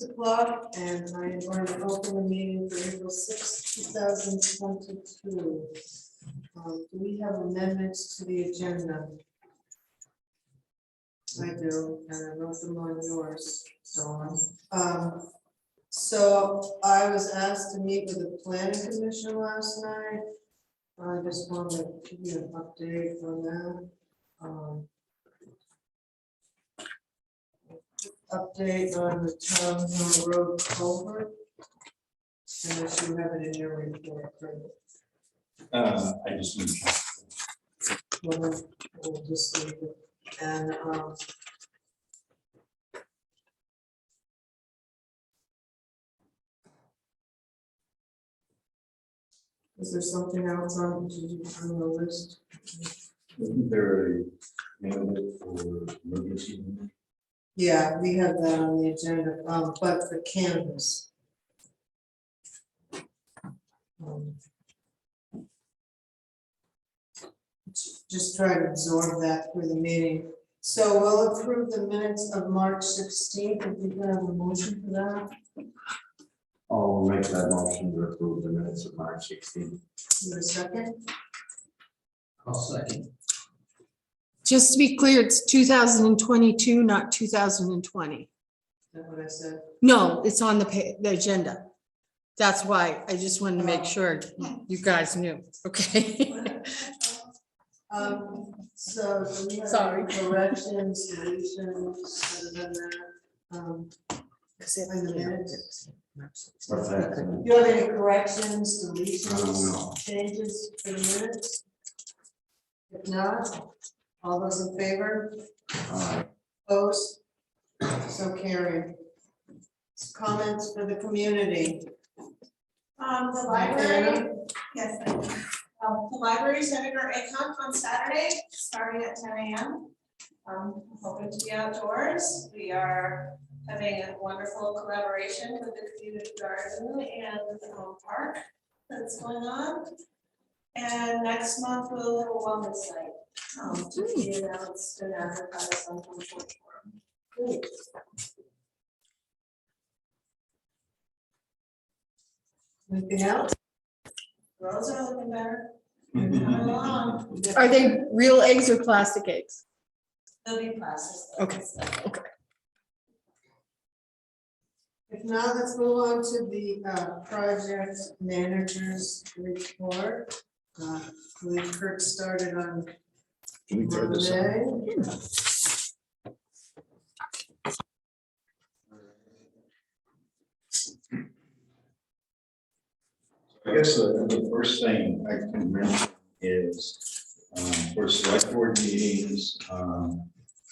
o'clock, and I am going to open the meeting for April 6, 2022. Do we have amendments to the agenda? I do, and I wrote them on yours, Dawn. So I was asked to meet with the planning commission last night. I just wanted to give you an update on that. Update on the town Hill Road culvert. Unless you have it in your report. I just need. We'll just leave it. And is there something else on the list? Isn't there a candidate for emergency? Yeah, we have that on the agenda, but the canvas. Just try to absorb that for the meeting. So we'll approve the minutes of March 16th. If you can have a motion for that. I'll make that motion to approve the minutes of March 16th. Is there a second? I'll second. Just to be clear, it's 2022, not 2020. Is that what I said? No, it's on the agenda. That's why I just wanted to make sure you guys knew, okay? So do we have Sorry. any corrections, deletions, other than that? In the minutes? What's that? Do you have any corrections, No. deletions, changes for the minutes? If not, all those in favor? Opposed? So carried. Comments for the community? The library, yes, the library's having our ACON on Saturday, starting at 10 a.m. Hoping to be outdoors. We are having a wonderful collaboration with the community garden and the park that's going on. And next month we'll have a wellness night to be announced and advertised on the forum. Anything else? Roads are looking better. Coming along. Are they real eggs or plastic eggs? They'll be plastic. Okay, okay. If not, let's move on to the project managers report. I believe Kurt started on Can we throw this up? Monday. I guess the first thing I can mention is for select board meetings,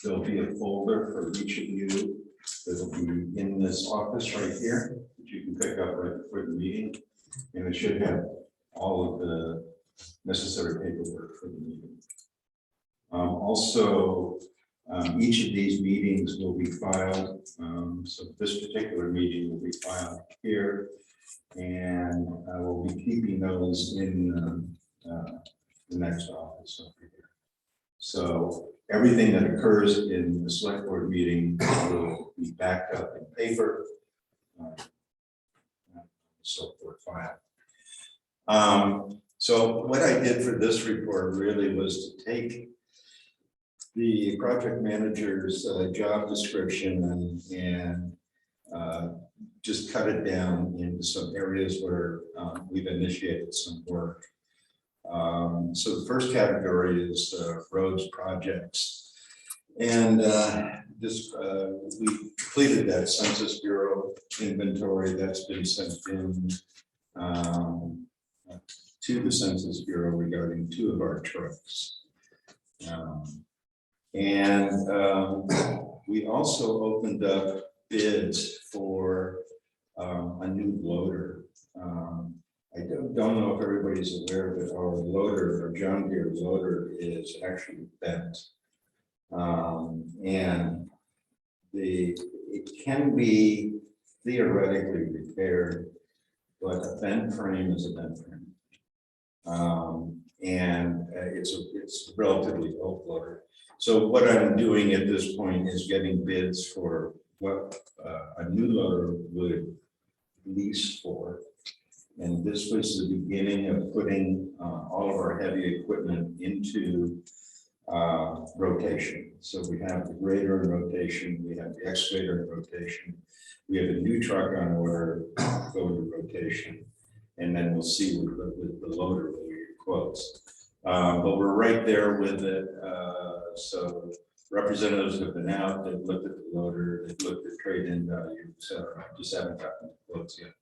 there'll be a folder for each of you that'll be in this office right here that you can pick up right before the meeting, and it should have all of the necessary paperwork for the meeting. Also, each of these meetings will be filed. So this particular meeting will be filed here. And I will be keeping those in the next office over here. So everything that occurs in the select board meeting will be backed up in paper. So for file. So what I did for this report really was to take the project manager's job description and just cut it down into some areas where we've initiated some work. So the first category is roads projects. And we completed that Census Bureau inventory that's been sent in to the Census Bureau regarding 2 of our trucks. We also opened up bids for a new loader. I don't know if everybody's aware that our loader, our John Deere loader, is actually bent. And it can be theoretically repaired, but a bent frame is a bent frame. It's a relatively old loader. So what I'm doing at this point is getting bids for what a new loader would lease for. And this was the beginning of putting all of our heavy equipment into rotation. So we have the grader in rotation, we have the excavator in rotation, we have a new truck on order go into rotation, and then we'll see with the loader when we get quotes. But we're right there with it. So representatives have been out, they've looked at the loader, they've looked at trade-in value, etc. Just haven't gotten the quotes yet.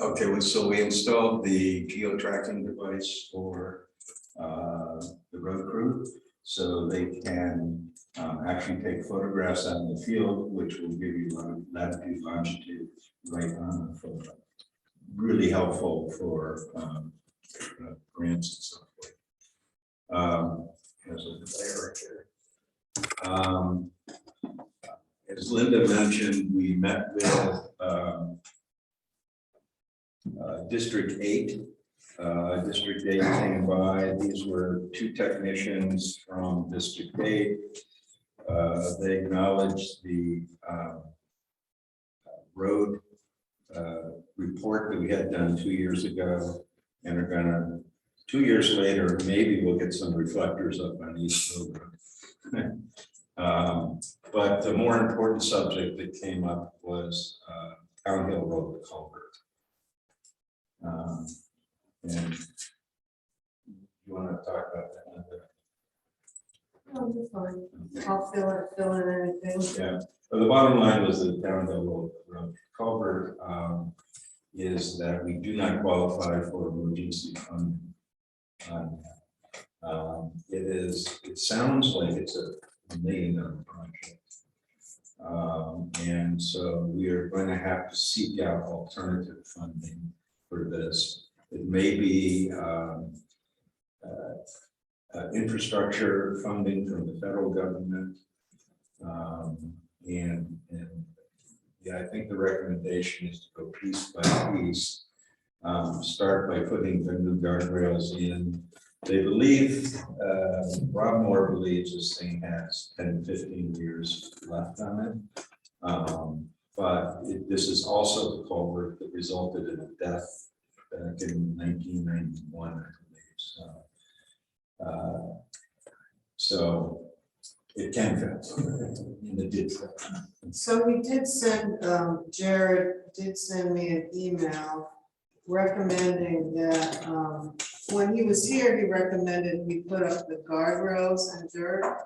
Okay, so we installed the geo-tracking device for the road crew, so they can actually take photographs out in the field, which will give you latitude, longitude right on the photo. Really helpful for grants and so forth. There's a layer right there. As Linda mentioned, we met with District 8. District 8 came by. These were 2 technicians from District 8. They acknowledged the road report that we had done 2 years ago, and are gonna 2 years later, maybe we'll get some reflectors up on East Hill Road. But the more important subject that came up was Town Hill Road culvert. And you want to talk about that? Oh, you're fine. I'll fill in anything. Yeah. Well, the bottom line was the Town Hill Road culvert is that we do not qualify for emergency funding. It sounds like it's a $1 million project. And so we are going to have to seek out alternative funding for this. It may be infrastructure funding from the federal government. And yeah, I think the recommendation is to go piece by piece. Start by putting the new guardrails in. They believe, Rob Moore believes this thing has 10, 15 years left on it. But this is also the culvert that resulted in a death back in 1991, I believe. So it can fit, and it did fit. So we did send, Jared did send me an email recommending that, when he was here, he recommended we put up the guardrails and dirt.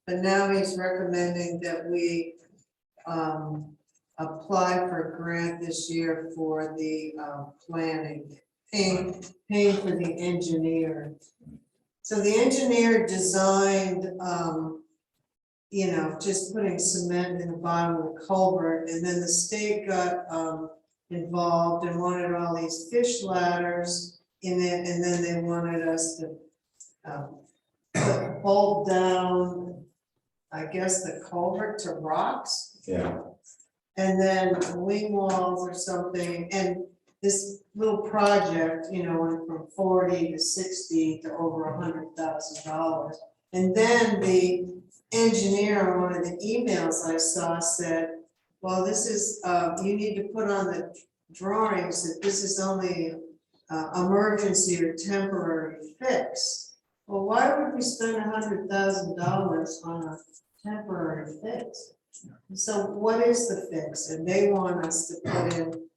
But now he's recommending that we apply for a grant this year for the planning, paying for the engineer. So the engineer designed, you know, just putting cement in the bottom of the culvert, and then the state got involved and wanted all these fish ladders in it, and then they wanted us to bolt down, I guess, the culvert to rocks. Yeah. And then wing walls or something, and this little project, you know, went from 40 to 60 to over $100,000. And then the engineer on one of the emails I saw said, well, this is, you need to put on the drawings that this is only emergency or temporary fix. Well, why would we spend $100,000 on a temporary fix? So what is the fix? And they want us to put in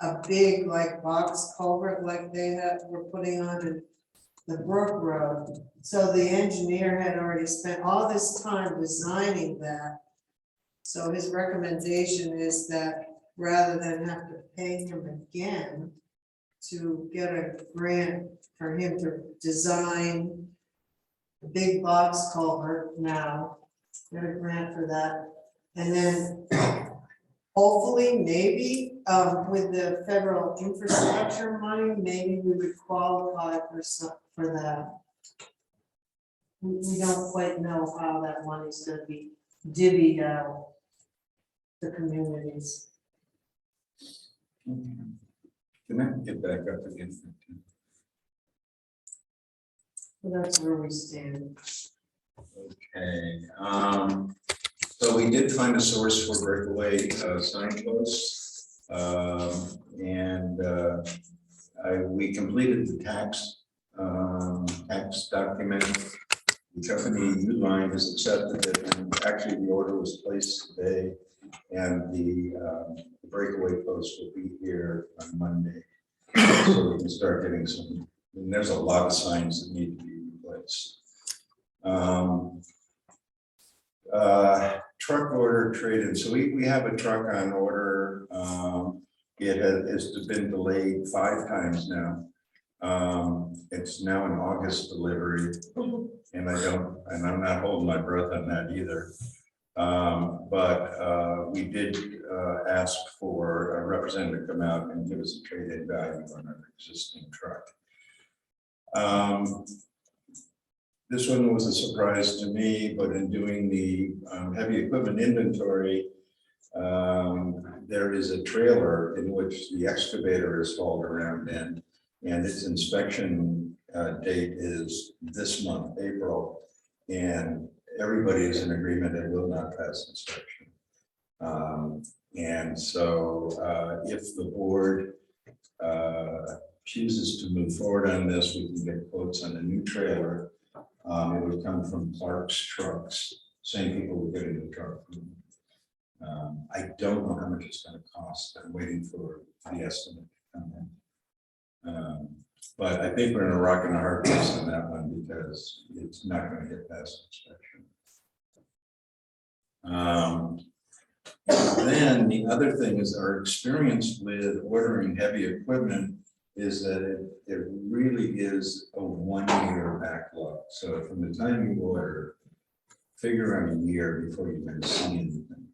a big like box culvert like we're putting on in the Brook Road. So the engineer had already spent all this time designing that. So his recommendation is that rather than have to pay him again to get a grant for him to design the big box culvert now, get a grant for that. And then hopefully, maybe with the federal infrastructure money, maybe we would qualify for that. We don't quite know how that money's gonna be divvied out to communities. Can I get back up again? Well, that's where we stand. Okay, so we did find a source for breakaway signposts. We completed the tax document. The company Uline has accepted it, and actually the order was placed today, and the breakaway post will be here on Monday. So we can start getting some, and there's a lot of signs that need to be replaced. Truck order trade-in. So we have a truck on order. It has been delayed 5 times now. It's now an August delivery, and I'm not holding my breath on that either. But we did ask for a representative to come out and give us a trade-in value on our existing truck. This one was a surprise to me, but in doing the heavy equipment inventory, there is a trailer in which the excavator is hauled around in, and its inspection date is this month, April, and everybody is in agreement it will not pass inspection. And so if the board chooses to move forward on this, we can get quotes on a new trailer. It would come from Clark's Trucks, same people who get in the truck. I don't know how much it's going to cost. I'm waiting for the estimate to come in. But I think we're in a rock and a hard place on that one because it's not going to get past inspection. Then the other thing is our experience with ordering heavy equipment is that it really is a 1-year backlog. So from the time you order, figure on a year before you can see anything.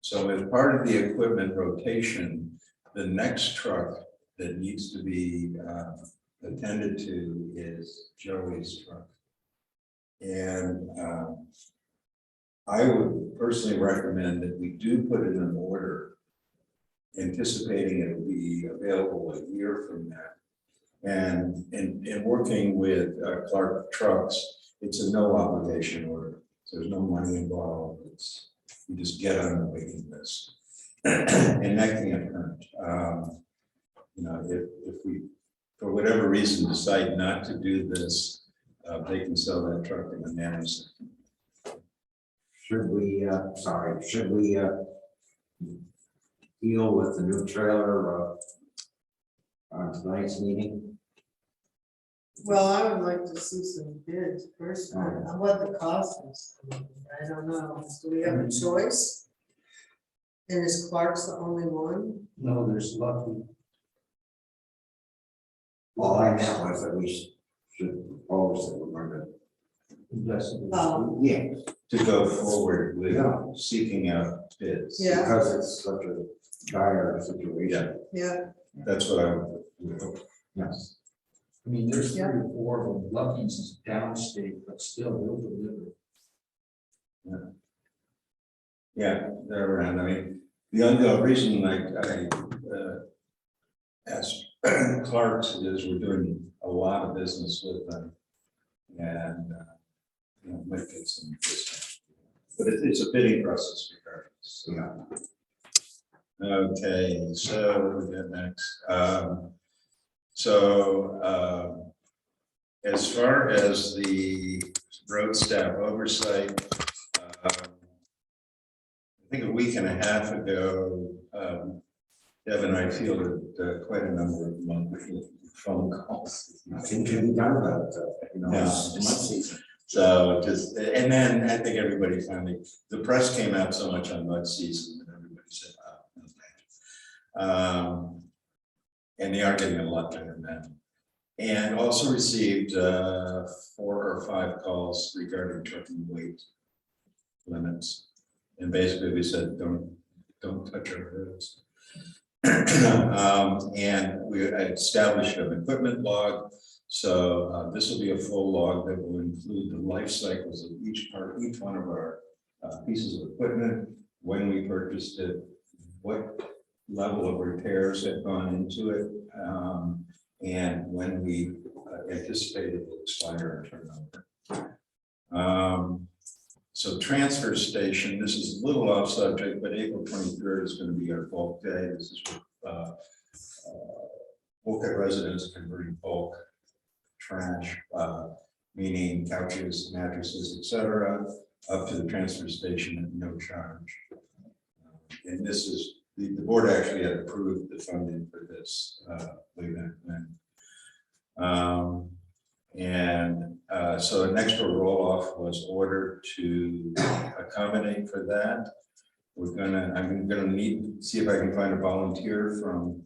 So as part of the equipment rotation, the next truck that needs to be attended to is Joey's truck. And I would personally recommend that we do put it in order, anticipating it will be available a year from now. And in working with Clark Trucks, it's a no obligation order. So there's no money involved. You just get on the waiting list. And that can't hurt. If we, for whatever reason, decide not to do this, they can sell that truck in a nanosecond. Should we deal with the new trailer on tonight's meeting? Well, I would like to see some bids first, on what the cost is. I don't know. Do we have a choice? And is Clark's the only one? No, there's Lucky. All I meant was that we should propose that we're going Yes. yeah, To go forward with seeking out bids. Yeah. because it's such a dire situation. Yeah, That's what I would. Yes. I mean, there's 3 Yeah. or 4 of them. Lucky's is downstate, but still they'll deliver. Yeah, they're around. I mean, the reason I asked Clark's is we're doing a lot of business with them, and might get some discount. But it's a bidding process regardless. Yeah. Okay, so what do we got next? As far as the road staff oversight, I think a week and a half ago, Deb and I fielded quite a number of monthly phone calls. Nothing can be done about it. No. It's mud season. So just, and then I think everybody finally, the press came out so much on mud season that everybody said, and they are getting a lot better now. And also received 4 or 5 calls regarding trucking weight limits. And basically we said, don't touch our roads. And we established an equipment log. So this will be a full log that will include the life cycles of each one of our pieces of equipment, when we purchased it, what level of repairs have gone into it, and when we anticipated will expire and turn over. So transfer station, this is a little off subject, but April 23rd is going to be our bulk day. This is Wolcott residents can bring bulk trash, meaning couches, mattresses, etc., up to the transfer station at no charge. And this is, the board actually had approved the funding for this way back then. So an extra roll-off was ordered to accommodate for that. I'm gonna see if I can find a volunteer from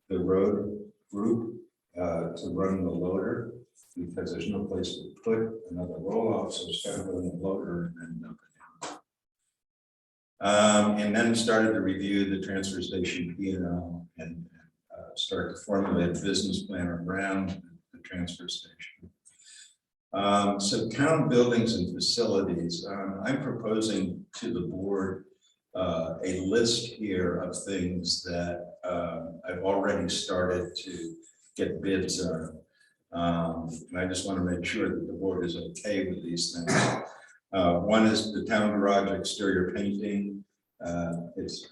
the road group to run the loader, because there's no place to put another roll-off, so it's got to go in the loader and then dump it down. And then started to review the transfer station P&L and start to formulate a business plan around the transfer station. So town buildings and facilities, I'm proposing to the board a list here of things that I've already started to get bids on. And I just want to make sure that the board is okay with these things. One is the town garage exterior painting. It's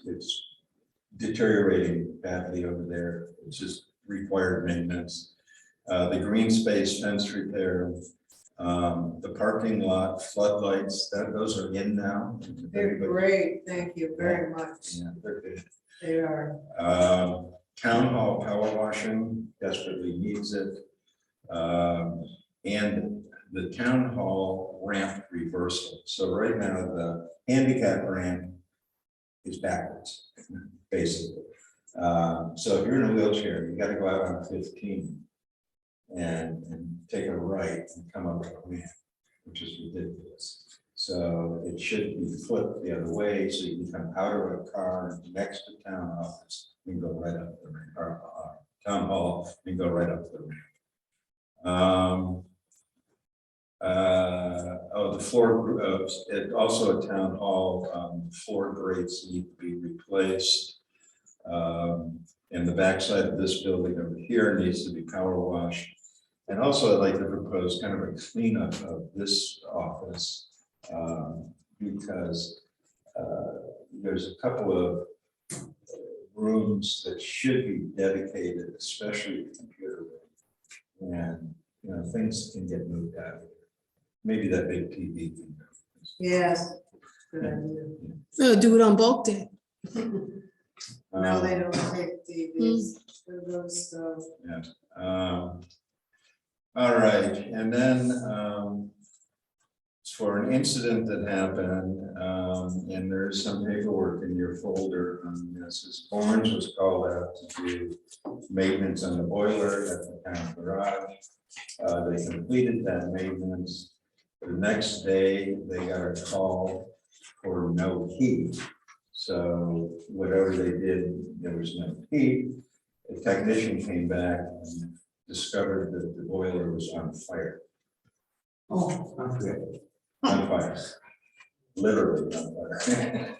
deteriorating badly over there. It's just required maintenance. The green space fence repair, the parking lot floodlights, those are in now. They're great, thank you very much. Yeah, they're good. They are. Town hall power washing desperately needs it. And the town hall ramp reversal. So right now the handicap ramp is backwards, basically. So if you're in a wheelchair, you got to go out on 15 and take a right and come up to a ramp, which is ridiculous. So it should be flipped the other way, so you can come out of a car next to town office and go right up the ramp, or town hall and go right up the ramp. The floor, also a town hall, floor grates need to be replaced. And the backside of this building over here needs to be power washed. And also I'd like to propose kind of a cleanup of this office, because there's a couple of rooms that should be dedicated, especially the computer room. And things can get moved out of here. Maybe that big TV can go. Yes. Good idea. No, do it on bulk day. No, they don't take TVs. Those, All right, and then for an incident that happened, and there's some paperwork in your folder on this. Barnes was called out to do maintenance on the boiler at the town garage. They completed that maintenance. The next day, they got a call for no heat. So whatever they did, there was no heat. The technician came back and discovered that the boiler was on fire. Oh, okay. On fire. Literally on fire.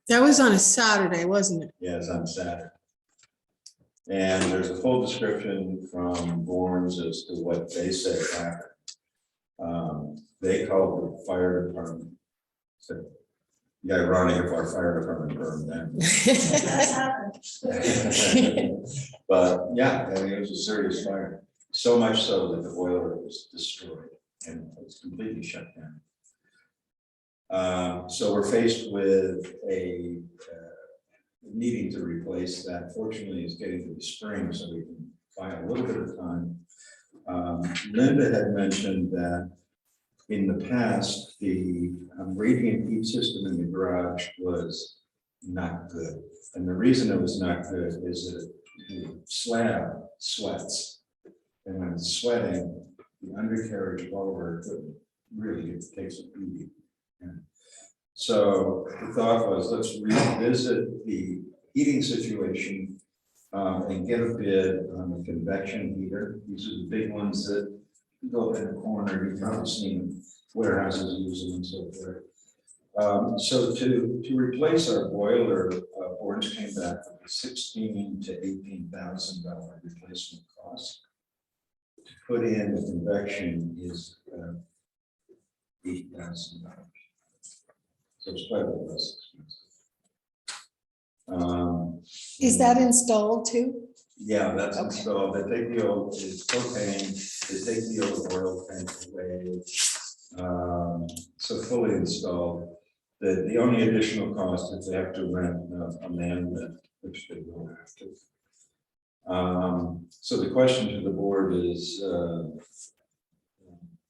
That was on a Saturday, wasn't it? Yes, on Saturday. And there's a full description from Bourne's as to what they said happened. They called the fire department. So, yeah, ironic if our fire department burned down. That's happened. But yeah, I mean, it was a serious fire. So much so that the boiler was destroyed and it's completely shut down. So we're faced with a needing to replace that. Fortunately, it's getting to the spring, so we can find a little bit of time. Linda had mentioned that in the past, the radiant heat system in the garage was not good. And the reason it was not good is that the slab sweats. And when it's sweating, the undercarriage of all of our equipment really takes a beating. And so the thought was, let's revisit the heating situation and get a bid on the convection heater. These are the big ones that go in the corner. You've probably seen them, warehouses use them and so forth. So to replace our boiler, Orange came back with a $16,000 to $18,000 replacement cost. To put in the convection is $8,000. So it's quite a bit less expensive. Is that installed too? Yeah, that's Okay. installed. They take the old, it's propane, they take the old oil tank away. So fully installed. The only additional cost is they have to rent a man lift, which they will have to. So the question to the board is,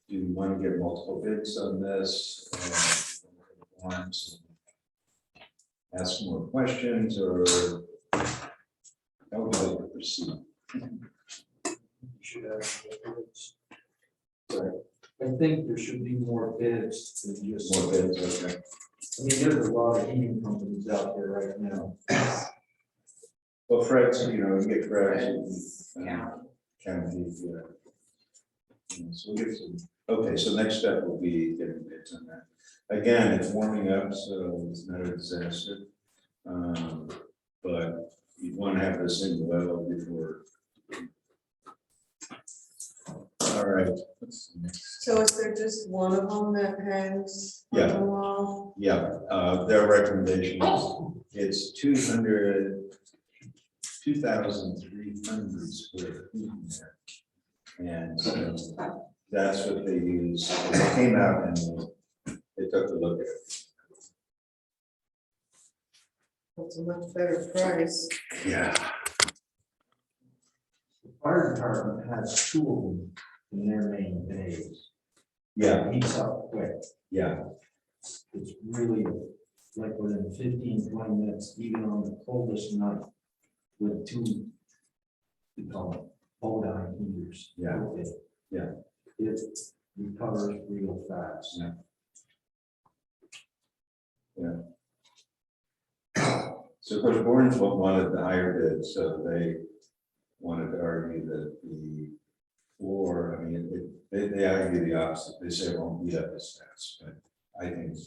do you want to get multiple bids on this? Ask more questions, or how would you like to proceed? Should have more bids. Right. I think there should be more bids than just. More bids, okay. I mean, there's a lot of heating companies out there right now. Well, Fred's, you know, you get Fred's. Yeah. County, so we'll get some, okay, so next step will be getting bids on that. Again, it's warming up, so it's not a disaster. But you want to have this in well before. All right. What's the next? So is there just one of them that hangs on Yeah. the wall? Yeah, their recommendation is 2,300 square feet in there. And so that's what they use. They came out and they took a look at it. That's a much better price. Yeah. The fire department has two of them in their main bays. Yeah, Heats up quick. yeah, It's really like within 15-20 minutes, even on the coldest night, with two, we call it Bodine heaters. Yeah. Okay. Yeah. It recovers real fast. Yeah. So of course, Borns wanted the higher bid, so they wanted to argue that the floor, I mean, they argue the opposite. They say it won't heat up as fast, but I think it's.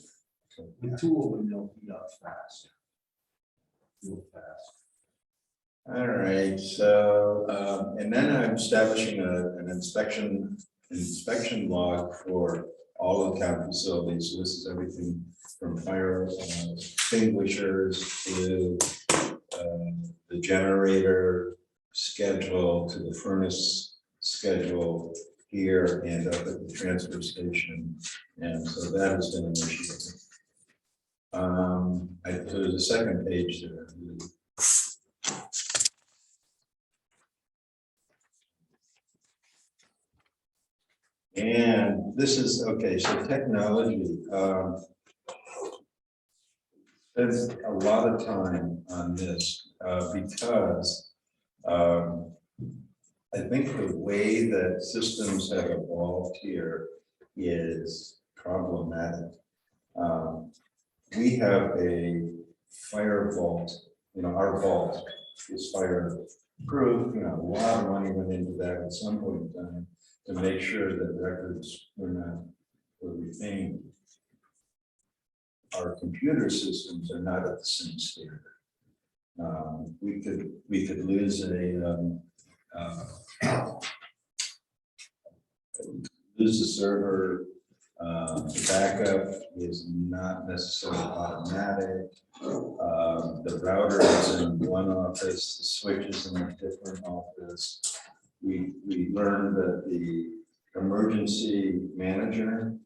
The two of them don't heat up fast. Real fast. All right, so, and then I'm establishing an inspection log for all of the town facilities. So this is everything from fire extinguishers to the generator schedule to the furnace schedule here and up at the transfer station. And so that has been an issue. There's a second page there. And this is, okay, so technology. There's a lot of time on this because I think the way that systems have evolved here is problematic. We have a fire vault, our vault is fireproof, a lot of money went into that at some point in time to make sure that records were retained. Our computer systems are not at the same standard. We could lose a server. The backup is not necessarily automatic. The router is in one office, the switch is in a different office. We learned that the emergency manager,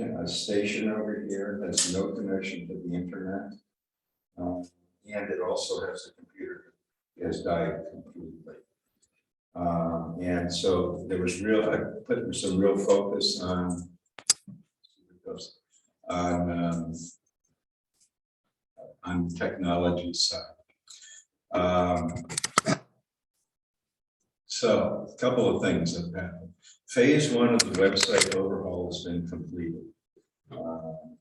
a station over here, has no connection to the internet. And it also has a computer, it has died completely. And so there was I put some real focus on technology side. So a couple of things have happened. Phase one of the website overhaul has been completed,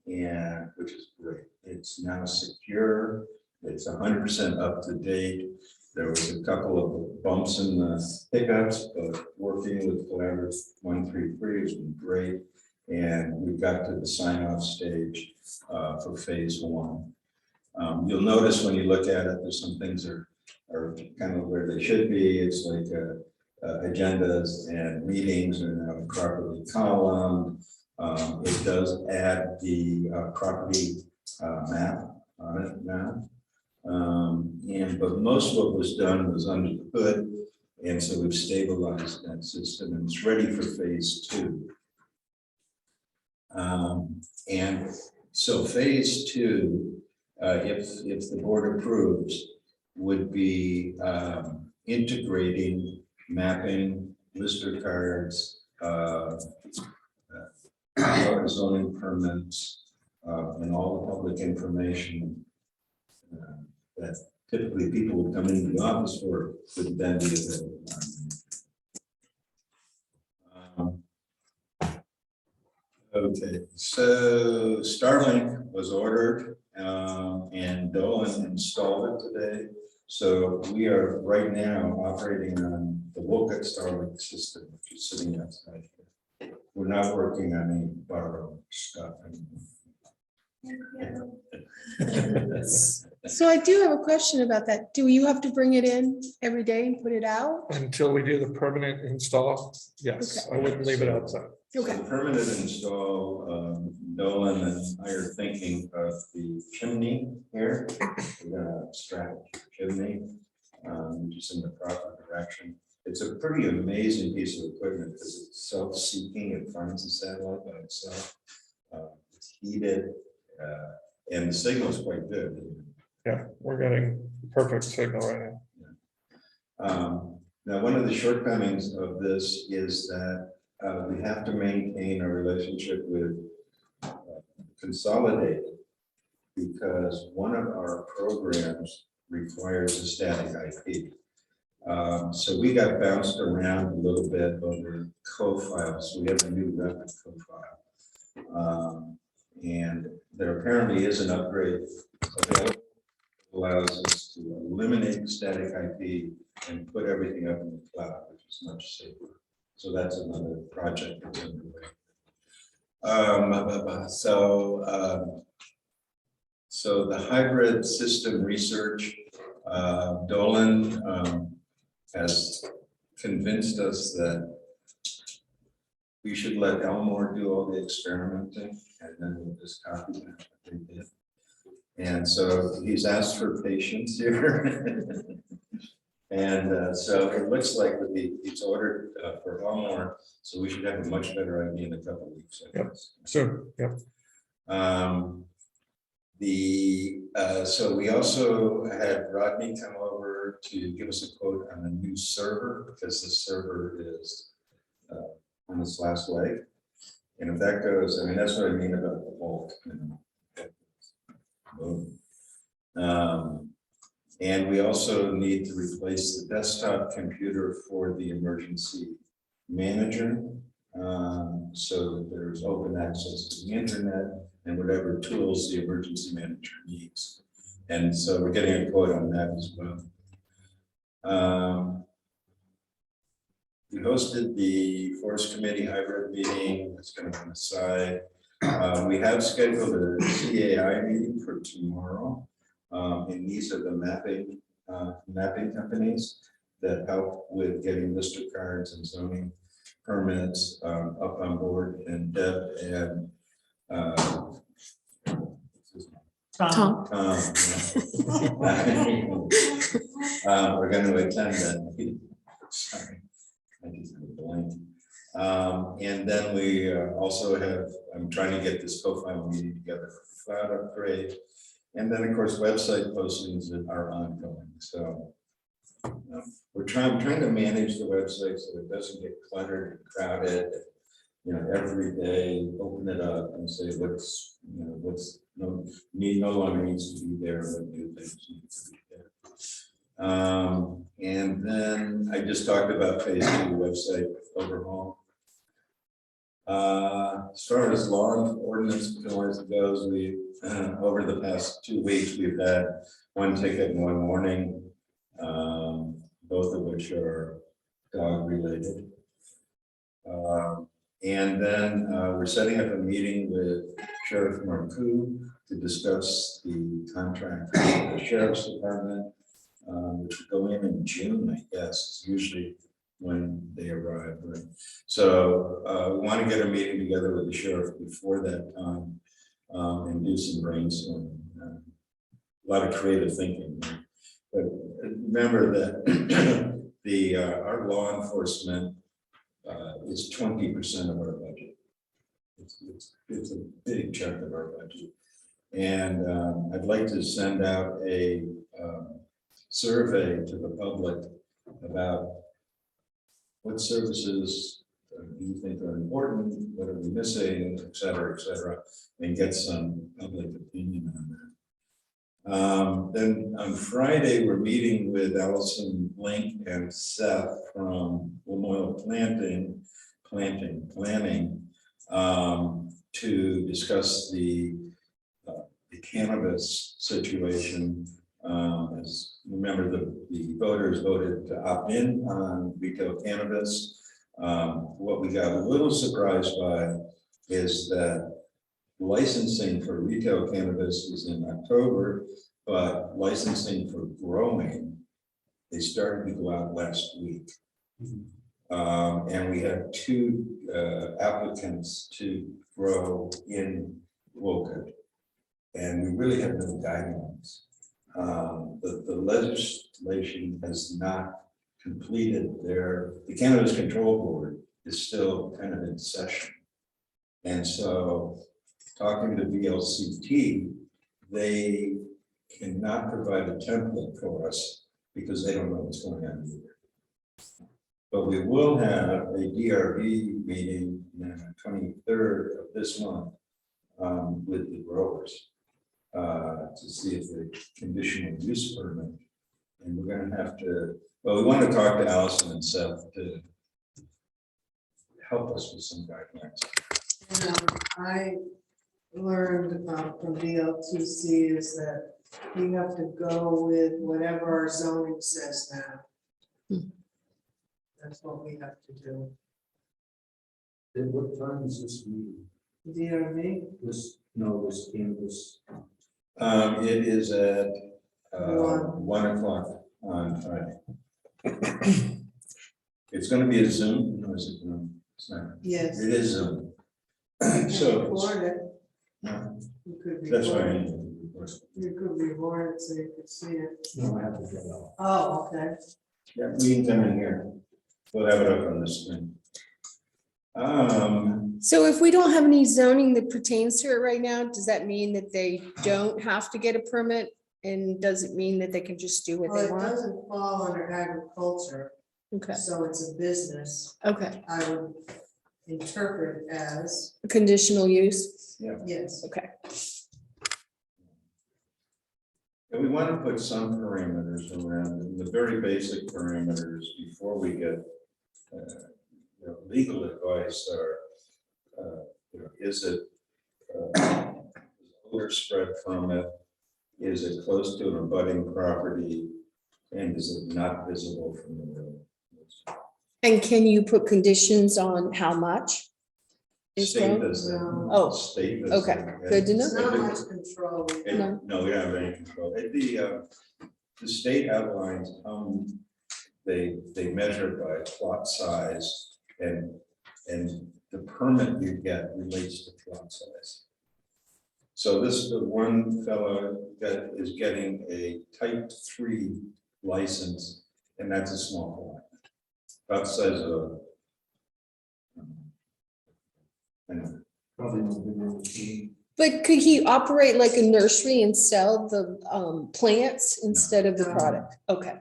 and which is great. It's now secure. It's 100% up to date. There was a couple of bumps in the hiccups, but working with Collaborative 133 has been great. And we've got to the sign-off stage for phase one. You'll notice when you look at it, there's some things are kind of where they should be. It's like agendas and meetings are now properly columned. It does add the property map on it now. But most of what was done was under the hood. And so we've stabilized that system and it's ready for phase 2. And so phase 2, if the board approves, would be integrating mapping, lister cards, zoning permits, and all the public information that typically people would come into the office for, would then be available. Okay, so Starlink was ordered and Dolan installed it today. So we are right now operating on the Wolcott Starlink system, which is sitting outside here. We're not working on any borrowed stuff anymore. So I do have a question about that. Do you have to bring it in every day and put it out? Until we do the permanent install, yes, I wouldn't leave it outside. So Okay. the permanent install, Dolan and I are thinking of the chimney here. We're gonna extract the chimney, just in the proper direction. It's a pretty amazing piece of equipment because it's self-seeking. It finds the satellite by itself. It's heated, and the signal is quite good. Yeah, we're getting perfect signal right now. Now, one of the shortcomings of this is that we have to maintain a relationship with Consolidated because one of our programs requires a static IP. So we got bounced around a little bit over co-files. So we have a new Rapid co-file. And there apparently is an upgrade available. Allows us to eliminate the static IP and put everything up in the cloud, which is much safer. So that's another project that's underway. So the hybrid system research, Dolan has convinced us that we should let Elmore do all the experimenting and then we'll just copy that what they did. And so he's asked for patience here. And so it looks like it's ordered for Elmore, so we should have a much better idea in a couple of weeks. I Yep. guess. So, yeah, So we also had Rodney come over to give us a quote on a new server because the server is on its last leg. And if that goes, I mean, that's what I mean about the bulk. And we also need to replace the desktop computer for the emergency manager. So that there's open access to the internet and whatever tools the emergency manager needs. And so we're getting a quote on that as well. We hosted the Forest Committee hybrid meeting. That's kind of on the side. We have scheduled a CAI meeting for tomorrow. And these are the mapping companies that help with getting lister cards and zoning permits up on board. And Deb and Tom. We're going to attend that meeting. Sorry, I just had a blank. And then we also have, I'm trying to get this co-file meeting together for cloud upgrade. And then, of course, website postings that are ongoing. So we're trying to manage the website so it doesn't get cluttered and crowded. You know, every day, open it up and say what's no longer needs to be there, what new things need to be there. And then I just talked about phase 2 website overhaul. As far as law ordinance noise goes, we over the past 2 weeks we've had 1 ticket and 1 warning, both of which are dog related. And then we're setting up a meeting with Sheriff Marcoux to discuss the contract for the Sheriff's Department, which will go in June, I guess. It's usually when they arrive, right? So we want to get a meeting together with the sheriff before that time and do some brainstorming. A lot of creative thinking. Right? But remember that our law enforcement is 20% of our budget. It's a big chunk of our budget. And I'd like to send out a survey to the public about what services do you think are important, what are we missing, et cetera, and get some public opinion on that. Then on Friday, we're meeting with Allison Blink and Seth from Lamoille Planning to discuss the cannabis situation. As remember, the voters voted to opt in on retail cannabis. What we got a little surprised by is that licensing for retail cannabis is in October, but licensing for growing, they started to go out last week. And we have 2 applicants to grow in Wolcott. And we really have no guidelines. The legislation has not completed the Cannabis Control Board is still kind of in session. And so talking to VLCT, they cannot provide a template for us because they don't know what's going on either. But we will have a DRB meeting on the 23rd of this month with the growers to see if the conditional use permit. And we're going to have to, well, we want to talk to Allison and Seth to help us with some guidelines. And I learned from VLTC is that we have to go with whatever our zoning says now. That's what we have to do. At what time is this meeting? DRV, This canvas. It is at 1 o'clock on Friday. It's going to be a Zoom. No, is it? No, it's not. yes. It is Zoom. You can So record it. no, You could that's why I record need it. to record. You could record it so you could see it. No, I have to get out. Oh, okay. Yeah, we can come in here. We'll have it up on the screen. So if we don't have any zoning that pertains to it right now, does that mean that they don't have to get a permit? And does it mean that they can just do what Well, they it want? doesn't fall under agriculture, Okay, so it's a business. okay. I would interpret as, Conditional use, yes. okay. And we want to put some parameters around it, the very basic parameters before we get legal advice are, is it odor spread from it? Is it close to an abutting property? And is it not visible from the road? And can you put conditions on how much? is State grown? does that. Oh, State does okay, that. good to know. It's not much control. And- No, we don't have any control. The state outlines how they measure by plot size and the permit you get relates to plot size. So the one fellow that is getting a type 3 license, and that's a small lot. About the size of I know. Probably no bigger than me. But could he operate like a nursery and sell the plants instead of the No. product? Okay,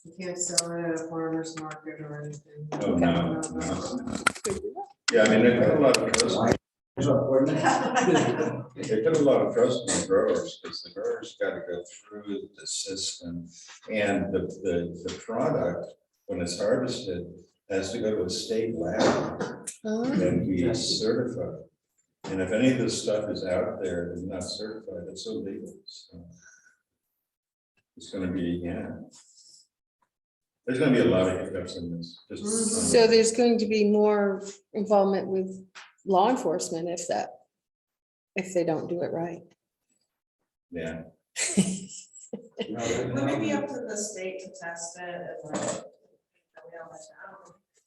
You can't sell it at a farmer's market or anything. Oh, no, no. good to know. Yeah, I mean, they put a lot of trust. There's a permit. They put a lot of trust in the growers because the growers got to go through the system. And the product, when it's harvested, has to go to a state lab Oh, and be certified. And if any of this stuff is out there and not certified, it's illegal. So it's going to be, there's going to be a lot of hiccups in this. Just- so there's going to be more involvement with law enforcement if they don't do it right. Yeah. Would it be up to the state to test it? And like, we don't let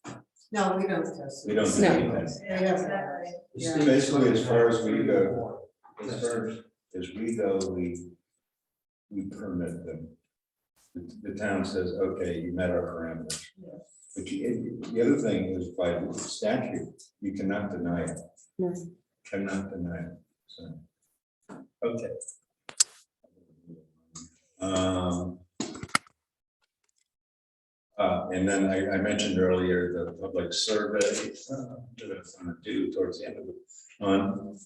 down? No, we don't test We it. don't do No. anything. Yeah, exactly. Yeah. Basically, as far as we go, as far as we go, we permit them. The town says, okay, you met our parameters. But the other thing is by statute, you cannot deny it. Right. Cannot deny it, so. Okay. And then I mentioned earlier the public survey that I was gonna do towards the end of the month.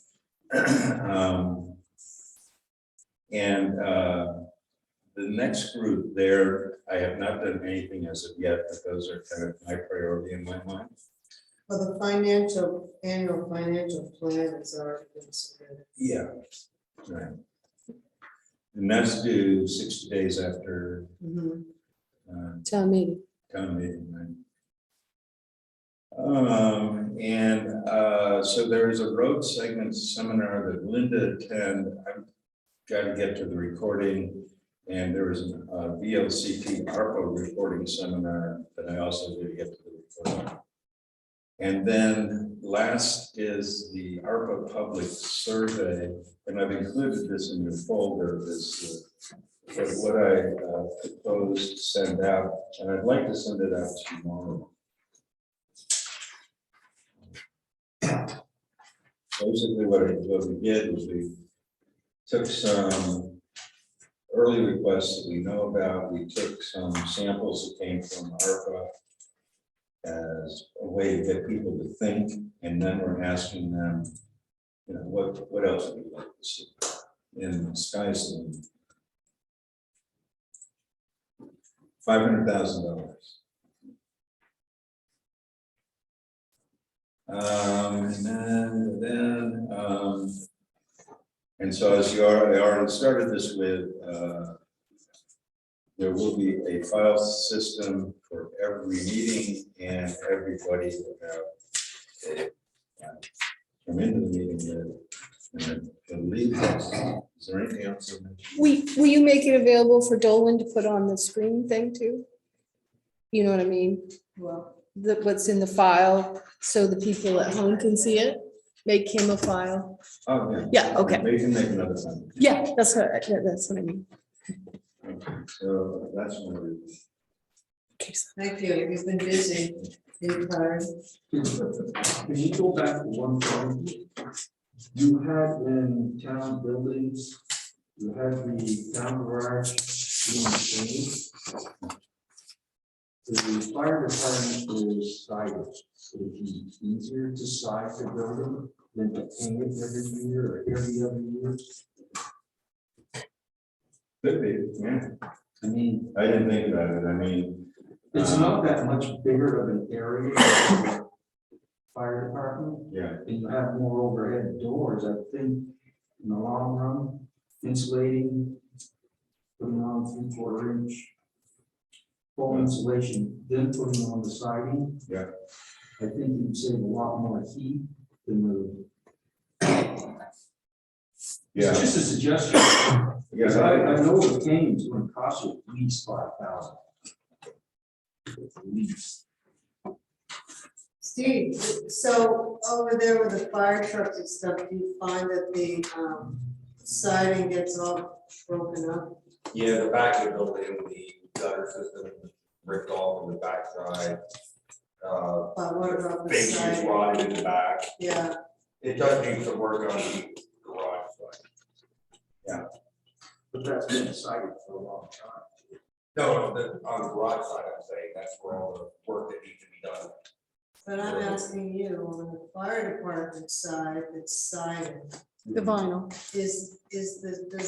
And the next group there, I have not done anything as of yet, but those are kind of my priority in my mind. Well, the annual financial plan is already been submitted. Yeah, right. And that's due 60 days after Mhm. Town meeting. town meeting, right? So there is a road segment seminar that Linda attended. I've got to get to the recording. And there was a VLCT ARPA reporting seminar that I also did get to the recording. And then last is the ARPA public survey, and I've included this in your folder, this what I proposed to send out, and I'd like to send it out tomorrow. Basically, what we did was we took some early requests that we know about. We took some samples that came from ARPA as a way to get people to think, and then we're asking them, you know, what else would you like to see? In sky's the limit. $500,000. And so as I already started this with, there will be a file system for every meeting, and everybody will have come into the meeting with, and I believe that's, is there anything else? I mentioned? Will you make it available for Dolan to put on the screen thing too? You know what I mean? Well, What's in the file, so the people at home can see it? Make him a file. Oh, yeah. Yeah, okay. Maybe we can make another time. Yeah, that's what I mean. Okay, so that's one of the. thank you, you've been busy, you're tired. Can you go back to one point? You had in town buildings, you had the town garage being changed. The fire department is sided, so it'd be easier to side the building than to paint it every year or every other year. Could be, yeah. I mean, I didn't think about it, I mean. it's not that much bigger of an area than the fire department, Yeah, and you have more overhead doors. I think in the long run, insulating, putting on 3/4 inch full insulation, then putting on the siding. Yeah. I think you'd save a lot more heat than the. yeah, It's just a suggestion. Because yeah, I know the paint's going to cost you at least $5,000. At least. Steve, so over there with the fire trucks and stuff, do you find that the siding gets all broken up? Yeah, the back of the building, the gutter system ripped off on the backside. But what about the Fixtures siding? rotted in the back. Yeah, It does need some work on the garage side. But that's been decided for a long time. No, on the garage side, I'm saying, that's where all the work that needs to be done. but I'm asking you, on the fire department side, it's siding, The vinyl. does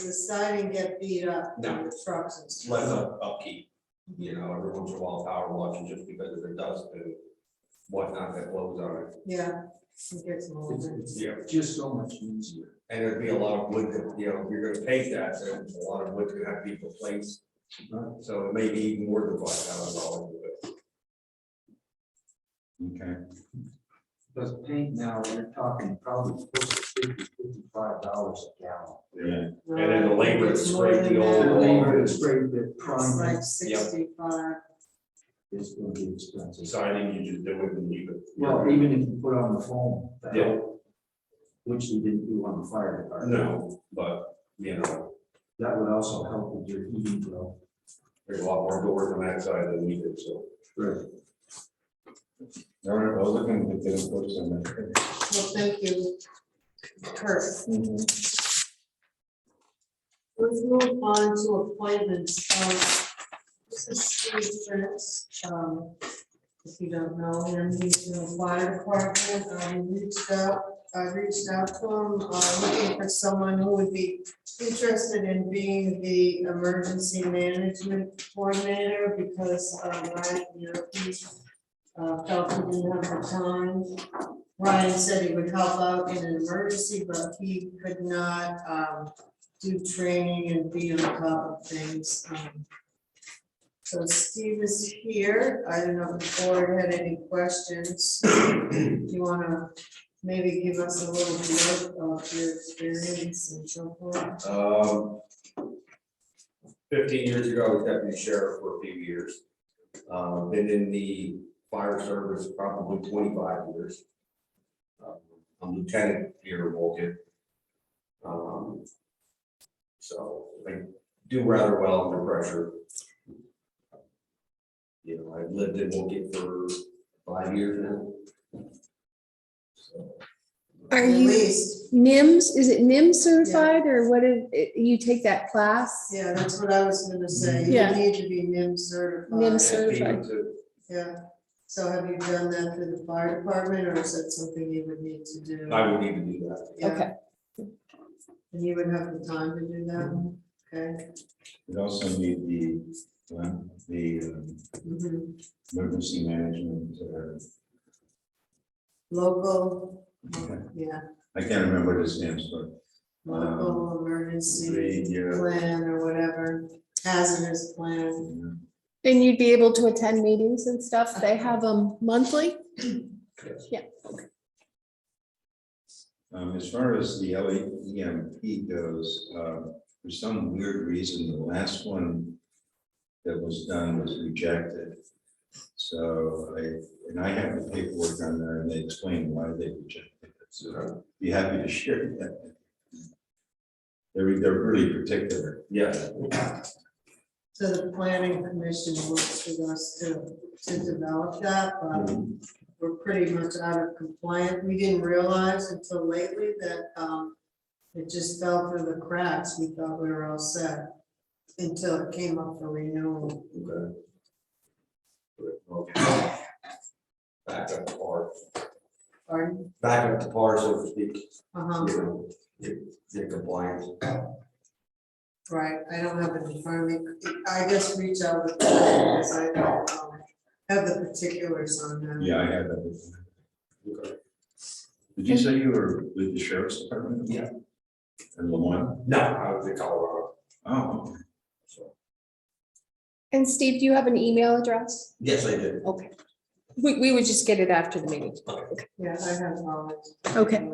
the siding get beat up No. on the trucks and stuff? Less upkeep, you know, every once in a while power washing just because of the dust and whatnot that blows on it. Yeah, it gets more. It's Yeah. just so much easier. And there'd be a lot of wood that, you know, if you're gonna paint that, then a lot of wood's gonna have to be replaced. So it may be even more than $5,000. okay. Because paint now, you're talking probably $55 a gallon. Yeah, And then the labor to It's more scrape than the that. old. The labor to scrape the It's primer like 65. is gonna be expensive. Deciding you just do it and leave it. Well, even if you put on the foam. that- Yeah. Which we didn't do on the fire department. No, but, you know, That would also help with your heating bill. there's a lot more doors on that side than we did, so. Right. all right, well, looking at the books on that. Well, thank you. Kurt. Let's move on to appointments. This is Steve Prince. If you don't know him, he's in the fire department. I reached out to him, looking for someone who would be interested in being the emergency management coordinator because Ryan, felt he didn't have the time. Ryan said he would help out in an emergency, but he could not do training and be on top of things. So Steve is here. I don't know if the board had any questions. Do you want to maybe give us a little bit of your experience and so forth? 15 years ago, I was deputy sheriff for a few years. Been in the fire service probably 25 years. I'm lieutenant here in Wolcott. So I do rather well under pressure. You know, I've lived in Wolcott for 5 years now. So, Are At you least, NIMS, is it NIMS certified or what is, you take that class? yeah, that's what I was gonna say. You Yeah. need to be NIMS certified. NIMS certified. Yeah. So have you done that through the fire department or is that something you would need to do? I would need to do that. Yeah. Okay. And you would have the time to do that? Okay. We also need the Mhm. emergency management, Local, okay. yeah, I can't remember what it stands for. local emergency Yeah. plan or whatever, hazardous plan. And you'd be able to attend meetings and stuff? They have them monthly? As far as the LEMP goes, for some weird reason, the last one that was done was rejected. So I have the paperwork on there and they explain why they rejected it. So I'd be happy to share that. They're really particular. Yeah. So the planning commission works with us to develop that, but we're pretty much out of compliance. We didn't realize until lately that it just fell through the cracks. We thought we were all set until it came up for renewal. Okay. Back up the par, Pardon? back up the par, so to speak, Uh-huh, you know, get compliance. right. I don't have it in front of me. I guess reach out with that because I don't have the particulars on that. Yeah, I have that. Okay. Did you say you were with the sheriff's department? Yeah. And Lemoyne? No, I was in Colorado, Oh, so, And Steve, do you have an email address? yes, I did. Okay. We would just get it after the meeting. Yeah, I have all it. Okay.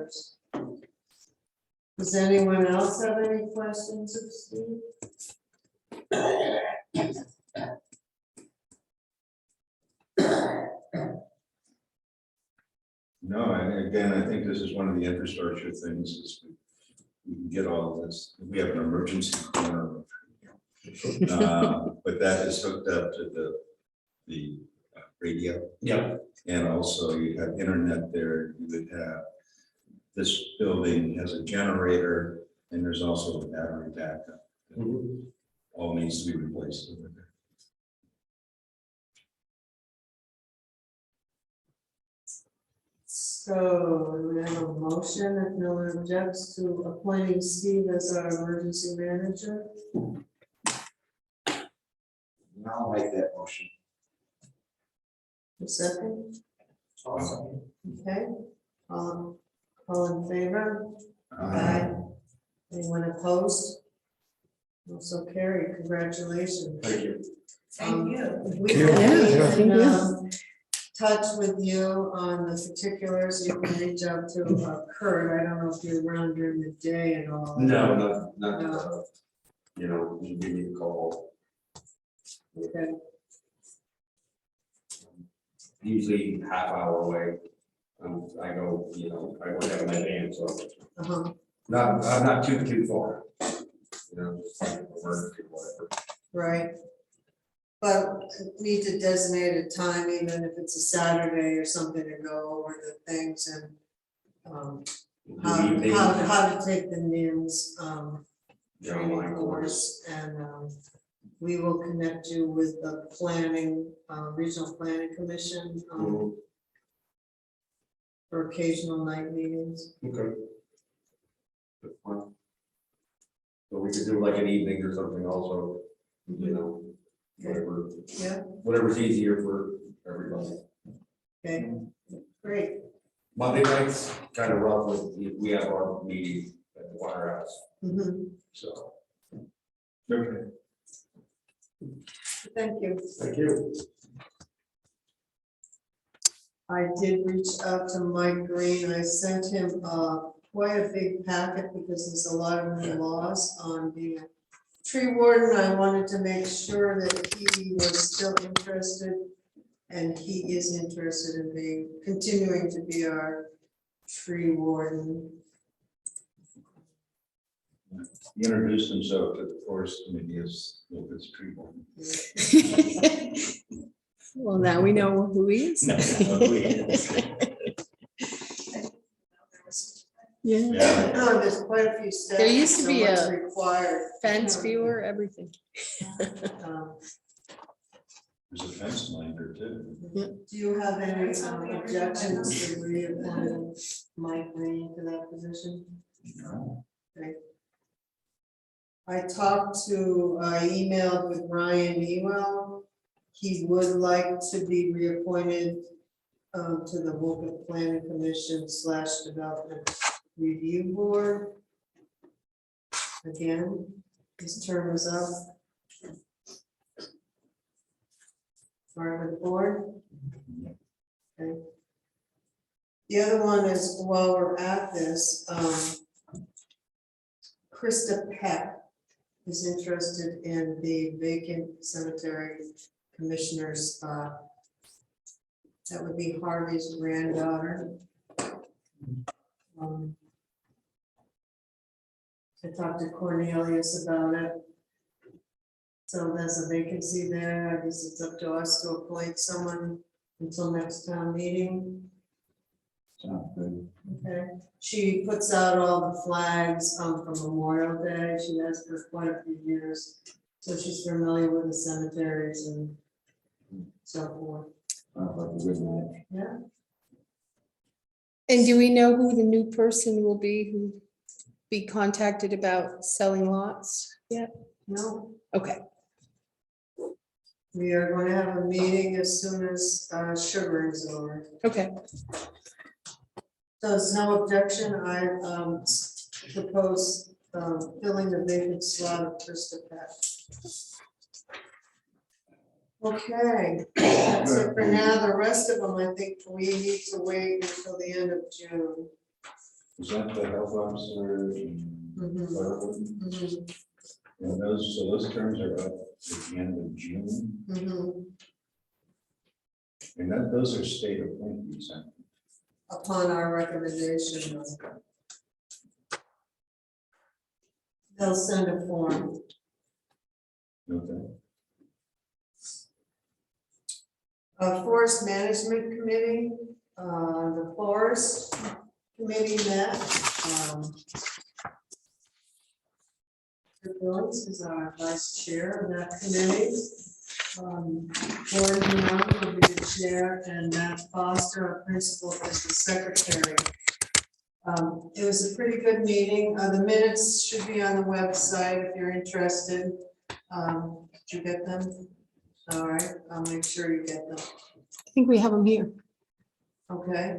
Does anyone else have any questions of Steve? no, and again, I think this is one of the infrastructure things is we can get all this, we have an emergency corner. But that is hooked up to the radio. Yeah. And also you have internet there, you would have, this building has a generator and there's also a battery backup. All needs to be replaced over there. So we have a motion, if no one objects to appointing Steve as our emergency manager. I'll make that motion. A second, Awesome. okay? All in favor? Aye. Anyone opposed? Also carried, congratulations. Thank you. Thank you. We Yeah, can, thank you. touch with you on the particulars, you can reach out to Kurt. I don't know if you're around during the day and all. No, not, No. you know, you give me a call. Okay. Usually half hour away. I go, you know, I work at my van, so Uh-huh. I'm not too far. You know, just like emergency, whatever. Right. But need to designate a time, even if it's a Saturday or something, to go over the things and how to take the NIMS Yeah, online course, and we will connect you with the planning, regional planning commission for occasional night meetings. Okay. That's fine. So we could do like an evening or something also, you know, whatever. Yeah. Whatever's easier for everybody. Okay, great. Monday nights, kind of rough with, we have our meeting at the firehouse, Mhm. so. Okay. Thank you. Thank you. I did reach out to Mike Green. I sent him quite a big packet because there's a lot of new laws on being a tree warden. I wanted to make sure that he was still interested, and he is interested in continuing to be our tree warden. He introduced himself to the forest committee as Wolcott's tree warden. Well, now we know who he is. Yeah, Yeah. No, there's quite a few steps. There used to so be what's a required. fence viewer, everything. Um, There's a fence minder too. Do you have any objections to reappointing Mike Green to that position? No. I emailed with Ryan Ewell. He would like to be reappointed to the Wolcott Planning Commission / Development Review Board. Again, his term is up. Part of the board. Okay. The other one is, while we're at this, Krista Peck is interested in the vacant cemetery commissioner spot. That would be Harvey's granddaughter. I talked to Cornelius about it. So there's a vacancy there. I guess it's up to us to appoint someone until next town meeting. Sounds good. Okay, she puts out all the flags for Memorial Day. She has for quite a few years. So she's familiar with the cemeteries and so forth. Sounds like a good match. Yeah, And do we know who the new person will be who be contacted about selling lots? Yeah, no, okay. we are going to have a meeting as soon as sugar is over. Okay, So there's no objection. I propose filling the vacant slot of Krista Peck. Okay, that's it for now. The rest of them, I think we need to wait until the end of June. Is that the health officer? Mhm. Mhm. And those terms are up at the end of June, Mhm. and those are state appointees. Upon our recommendation. They'll send a form. Okay. Forest Management Committee, the Forest Committee met. Rick Willis is our vice chair of that committee. Gordon Young will be the chair, and Matt Foster, our principal, is the secretary. It was a pretty good meeting. The minutes should be on the website if you're interested. Did you get them? All right, I'll make sure you get them. I think we have them here. Okay.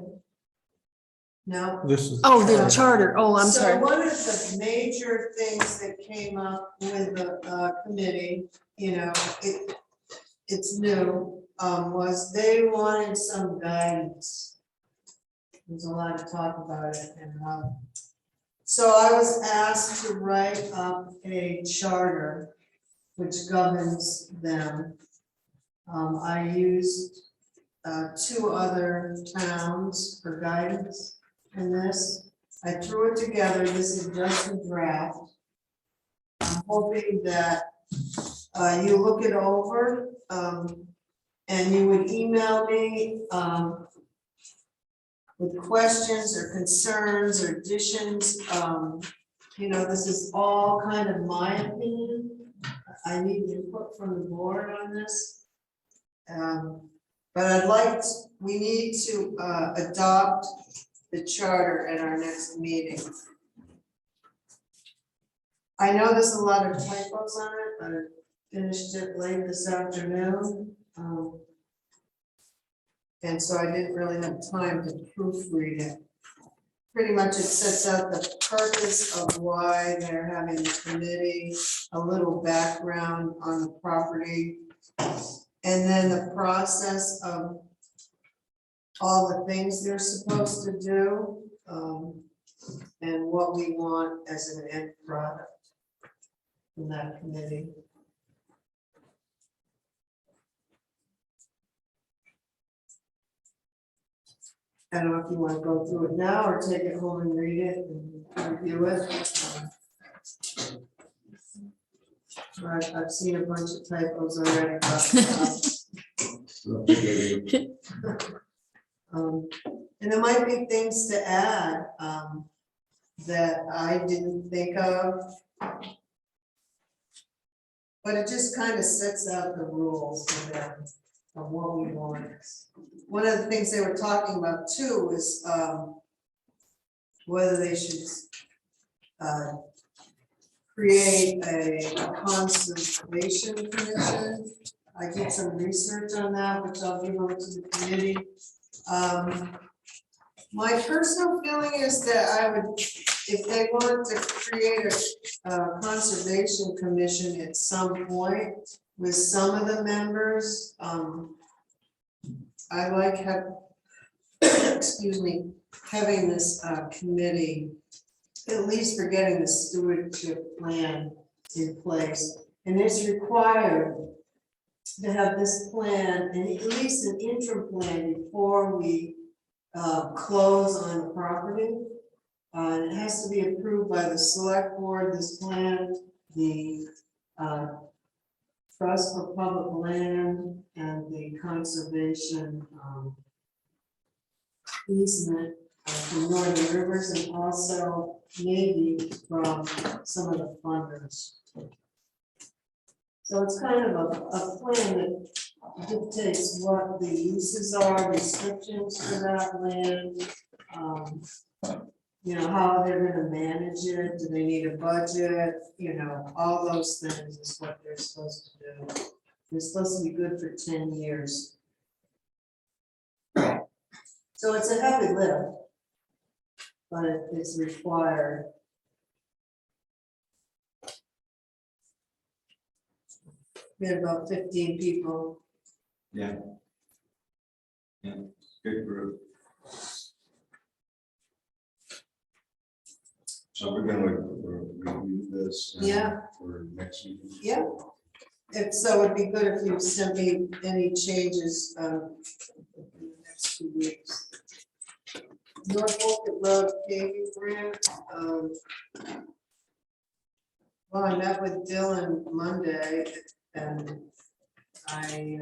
Now. This is. Oh, the charter. Oh, I'm So sorry. one of the major things that came up with the committee, you know, it's new, was they wanted some guidance. There's a lot of talk about it, and, so I was asked to write up a charter which governs them. I used, 2 other towns for guidance in this. I threw it together, this is just a draft. I'm hoping that you look it over, and you would email me with questions or concerns or additions. You know, this is all kind of my opinion. I need input from the board on this. But we need to adopt the charter at our next meeting. I know there's a lot of typos on it, but I finished it late this afternoon. And so I didn't really have time to proofread it. Pretty much it sets out the purpose of why they're having the committee, a little background on the property, and then the process of all the things they're supposed to do, and what we want as an end product in that committee. I don't know if you want to go through it now or take it home and read it and review it. I've seen a bunch of typos already. And there might be things to add that I didn't think of. But it just kind of sets out the rules for them of what we want. One of the things they were talking about too is whether they should create a conservation commission. I did some research on that, which I'll give over to the committee. My personal feeling is that I would, if they want to create a conservation commission at some point with some of the members, I like excuse me, having this committee, at least for getting the stewardship plan in place. And it's required to have this plan, and at least an interim plan before we close on the property. And it has to be approved by the select board, this plan, the Trust for Public Land, and the conservation easement from Northern Rivers, and also maybe from some of the funders. So it's kind of a plan that dictates what the uses are, restrictions for that land. You know, how they're gonna manage it, do they need a budget, you know, all those things is what they're supposed to do. They're supposed to be good for 10 years. So it's a heavy lift, but it's required. We had about 15 people. Yeah. Yeah, good group. So we're gonna review this. Yeah. For next meeting. Yeah. If so, it'd be good if you sent me any changes in the next 2 weeks. North Wolcott Road paving grant. Well, I met with Dylan Monday and I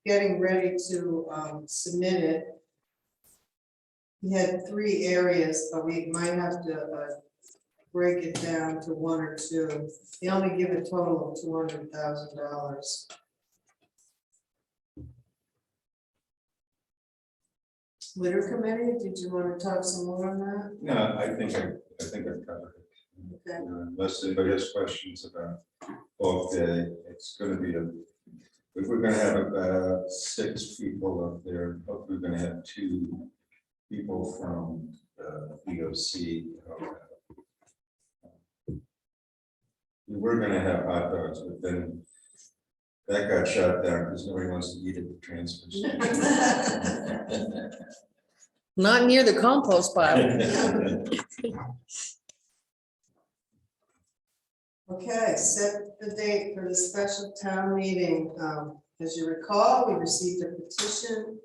getting ready to submit it. We had 3 areas, but we might have to break it down to 1 or 2. They only give a total of $200,000. Litter committee, did you want to talk some more on that? No, I think I've covered it. Okay. Unless anybody has questions about both, it's gonna be if we're gonna have about 6 people up there, hopefully we're gonna have 2 people from VOC. We were gonna have hot dogs, but then That got shut down because nobody wants to eat at the transfer station. Not near the compost pile. Okay, set the date for the special town meeting. As you recall, we received a petition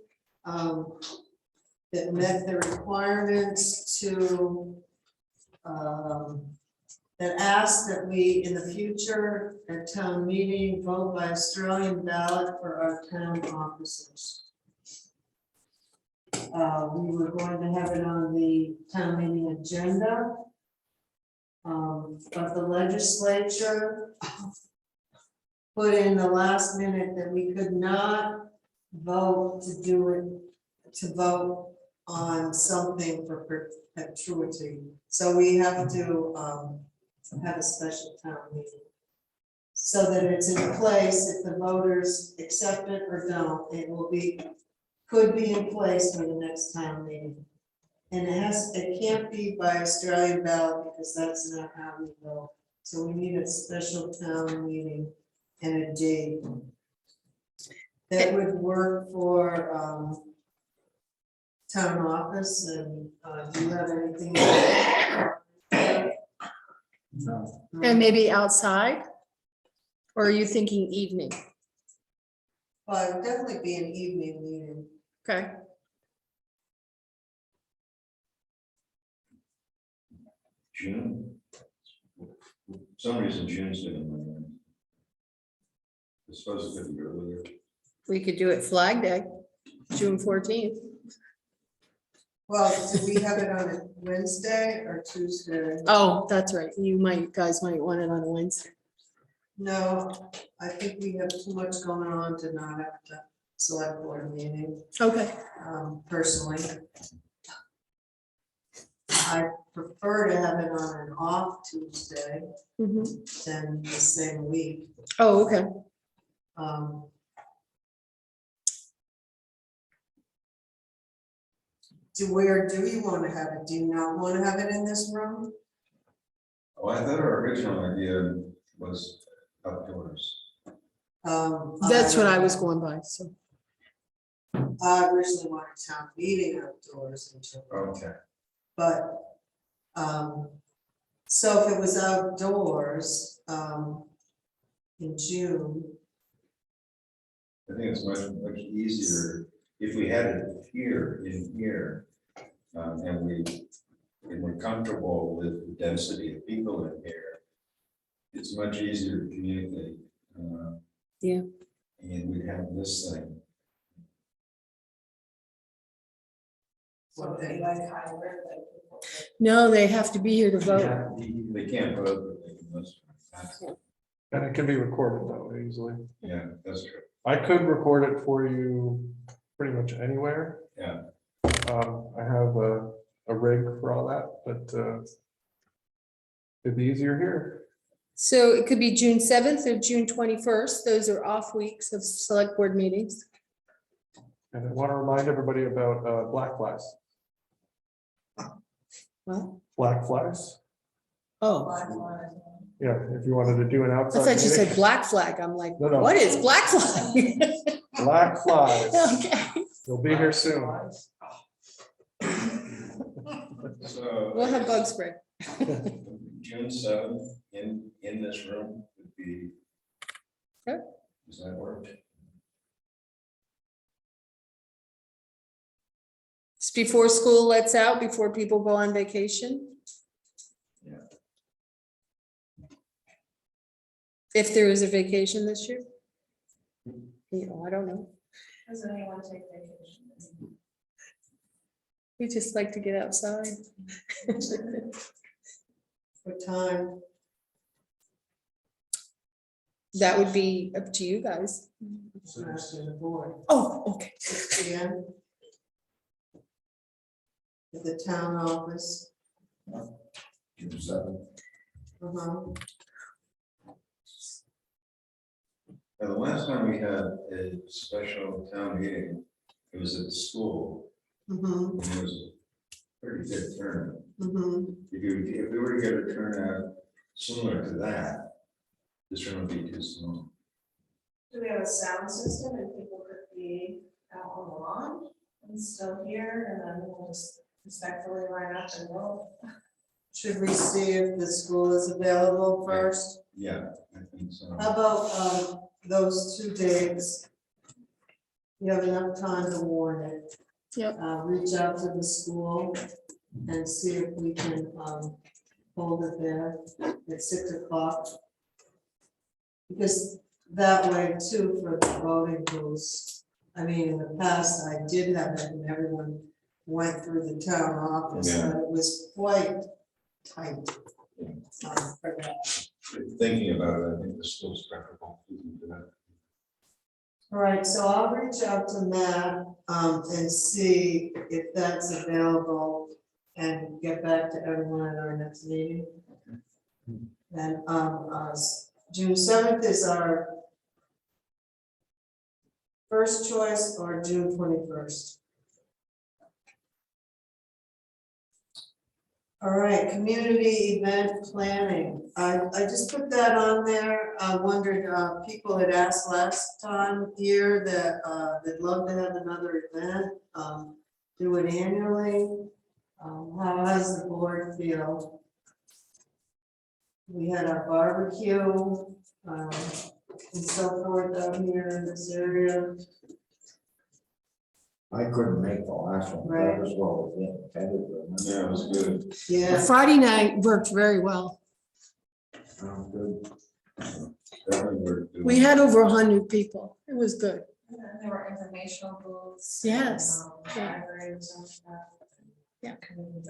that met the requirements to that asked that we, in the future, at town meeting, vote by Australian ballot for our town officers. We were going to have it on the town meeting agenda. But the legislature put in the last minute that we could not vote to do it, to vote on something for perpetuity. So we have to have a special town meeting. So that it's in place, if the voters accept it or don't, it will be, could be in place for the next town meeting. And it can't be by Australian ballot because that's not how we vote. So we need a special town meeting and a date. That would work for town office and do you have anything? No. And maybe outside? Or are you thinking evening? Well, it would definitely be an evening meeting. Okay. June. For some reason, June's in my mind. I suppose it could be earlier. We could do it Flag Day, June 14th. Well, do we have it on a Wednesday or Tuesday? Oh, that's right. Guys might want it on a Wednesday. No, I think we have too much going on to not have the select board meeting, Okay. personally. I prefer to have it on an off Tuesday Mhm. than the same week. Oh, okay. Where do you want to have it? Do you not want to have it in this room? Oh, I thought our original idea was outdoors. That's what I was going by, so. I originally wanted town meeting outdoors until. Okay. But, so if it was outdoors, in June, I think it's much easier if we had it here, in here, and we're comfortable with the density of people in here. It's much easier to communicate. Yeah. And we have this thing. So they like hybrid, like. No, they have to be here to vote. They can't vote, but they can listen. And it can be recorded that way easily. Yeah, that's true. I could record it for you pretty much anywhere. Yeah. I have a rig for all that, but it'd be easier here. So it could be June 7th or June 21st. Those are off weeks of select board meetings. And I want to remind everybody about black flies. What? Black flies. Oh, Yeah, if you wanted to do an I outside. thought you meeting. said black flag. I'm like, No, no. what is black flag? Black flies. Okay, They'll be here soon. So. we'll have bug spray. June 7th in this room would be. Okay. Does that work? It's before school lets out, before people go on vacation. Yeah. If there is a vacation this year. You know, I don't know. Does anyone take vacation? We just like to get outside. what time? That would be up to you guys. Asking the board, Oh, okay. 6 p.m. At the town office. June 7th. Uh-huh. Now, the last time we had a special town meeting, it was at the school, Mm-hmm, and it was a pretty good turnout. mm-hmm. If we were to get a turnout similar to that, this room would be too small. Do we have a sound system and people could be out on the lawn and still hear, and then we'll just respectfully line up and go? Should we see if the school is available first? Yeah, I think so. How about, those 2 days? You have enough time to warn it. Yep. Reach out to the school and see if we can, hold it there at 6 o'clock. Because that way too, for the voting booths, I mean, in the past, I did have it and everyone went through the town office, Yeah. but it was quite tight. For that. Thinking about it, I think the school's preferable. For that. All right, so I'll reach out to Matt, and see if that's available and get back to everyone at our next meeting. Then, June 7th is our first choice, or June 21st. All right, community event planning. I just put that on there. I wondered, people had asked last time here that, they'd love to have another event, do it annually. How does the board feel? We had our barbecue, and so forth out here in this area. I couldn't make the last one, Right. that was well within. Yeah, it was good. Yeah, Friday night worked very well. Sounds good. Definitely worth doing. We had over 100 people. It was good. And then there were informational booths. Yes, and, yeah. libraries and stuff. Yeah.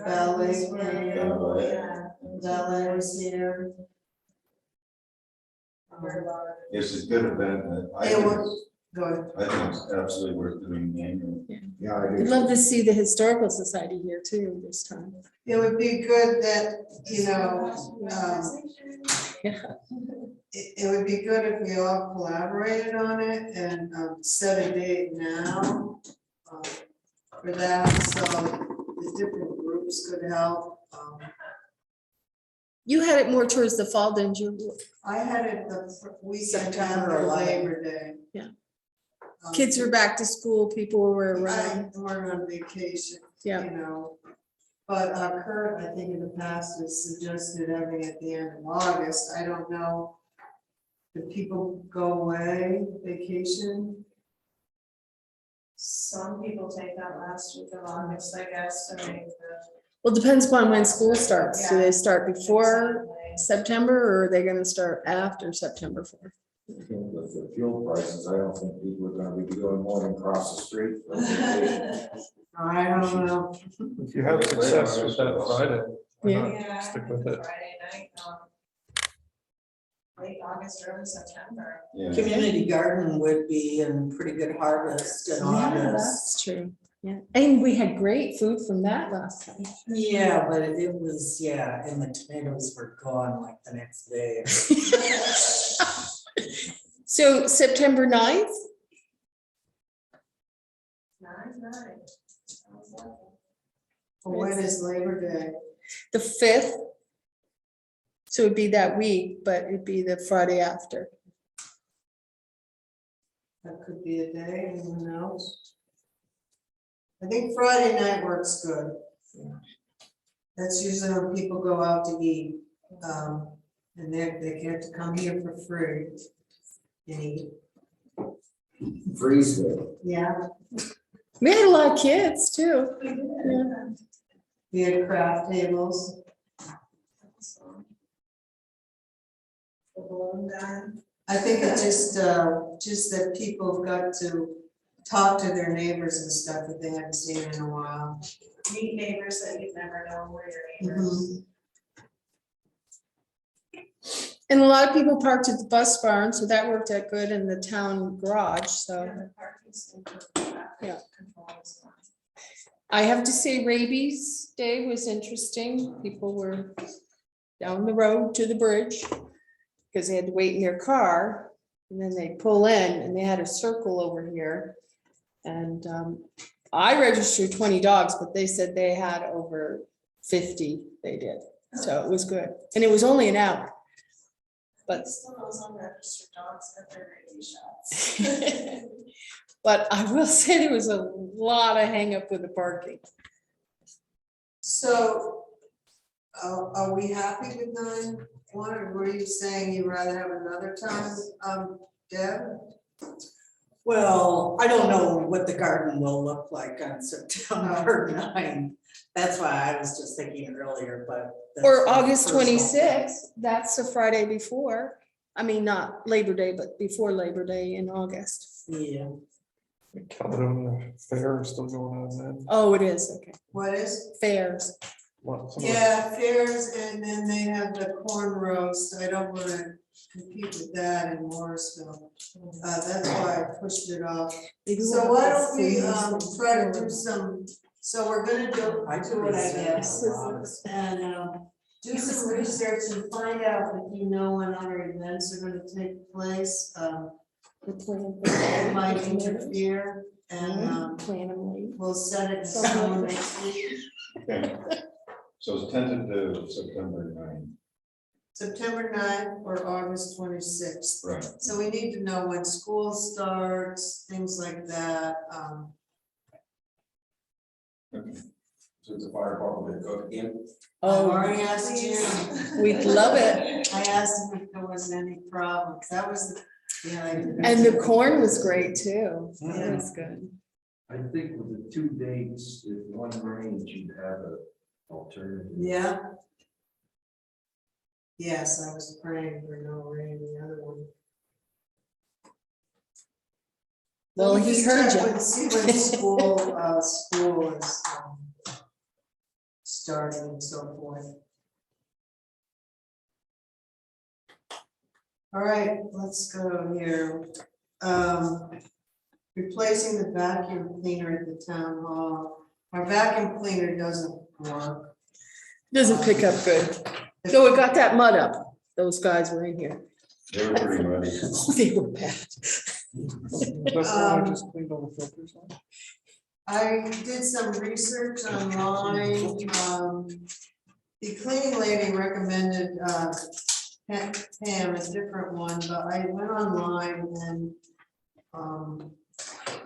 Ballet, Yeah. Ballet was here. Very well. It's a good event. I It think was- it's- Go ahead. I think it's absolutely worth doing annually. Yeah, I I'd do. love to see the historical society here too this time. It would be good that, Yeah. it would be good if we all collaborated on it and, set a date now, for that, so the different groups could help. You had it more towards the fall, didn't you? I had it the weekend September after 11th. Labor Day. Yeah. Kids were back to school, people were around. We're on vacation. Yeah. You know, but Kurt, I think in the past has suggested having it at the end of August. I don't know. Do people go away vacation? Some people take that last week of August, I guess, to make the. Well, depends upon when school starts. Do they start before Sunday. September or are they gonna start after September 4th? With the fuel prices, I don't think people are gonna be doing more than cross the street. for vacation. I don't know. If you have success with that Friday, why Yeah. not Yeah, stick with it? Friday night, late August, early September. Yeah. Community garden would be in pretty good harvest in Yeah, August. that's true. Yeah, and we had great food from that last time. Yeah, but it was, yeah, and the tomatoes were gone like the next day. So September 9th, Nine. Sounds lovely. When is Labor Day? the 5th. So it'd be that week, but it'd be the Friday after. That could be a day, anyone knows? I think Friday night works good. That's usually when people go out to eat, and they get to come here for free. And eat. Freeze it. Yeah, We had a lot of kids too. Yeah. we had craft tables. So, the balloon gun. I think it's just that people have got to talk to their neighbors and stuff that they haven't seen in a while. Meet neighbors that you've never known were your neighbors. And a lot of people parked at the bus barn, so that worked out good in the town garage, so. And the parking system for traffic Yeah. control is fine. I have to say Rabies Day was interesting. People were down the road to the bridge because they had to wait in their car. And then they pull in and they had a circle over here. And I registered 20 dogs, but they said they had over 50 they did. So it was good. And it was only an hour. But- Still those unregistered dogs get their rabies shots. But I will say there was a lot of hang up with the parking. So, are we happy with 9/1, or were you saying you'd rather have another time, Deb? Well, I don't know what the garden will look like on September 9. That's why I was just thinking earlier, but. that's Or my August personal 26th, that's the Friday before. I mean, not Labor Day, but before Labor Day in August. opinion. Caledonia Fair is still going on then. Oh, it is, okay. What is? Fairs. What, some of the- Yeah, fairs, and then they have the corn roast. I don't wanna compete with that in Morrisville. That's why I pushed it off. So why don't we, try to do some, so we're gonna do I it, I guess. And do some research and find out if you know when other events are gonna take place. It might interfere, and Plan them late. we'll set it sometime next week. Okay. So it's tentative September 9th. September 9th or August 26th. Right. So we need to know when school starts, things like that. So the fire department will cook again. I've Oh, already asked Jim. we'd love it. I asked him if there was any problems. That was the, yeah. And the corn was great too. It was good. I think with the 2 dates, if one rains, you'd have a alternative. Yeah. Yes, I was praying for no rain, the other one. Well, Let me he just heard check you. and See when school is starting and so forth. All right, let's go here. Replacing the vacuum cleaner at the town hall. Our vacuum cleaner doesn't work. Doesn't pick up good. So it got that mud up. Those guys were in here. They were pretty muddy. They were bad. That's why I just cleaned all the filters on. I did some research online. The cleaning lady recommended Pam, a different one, but I went online and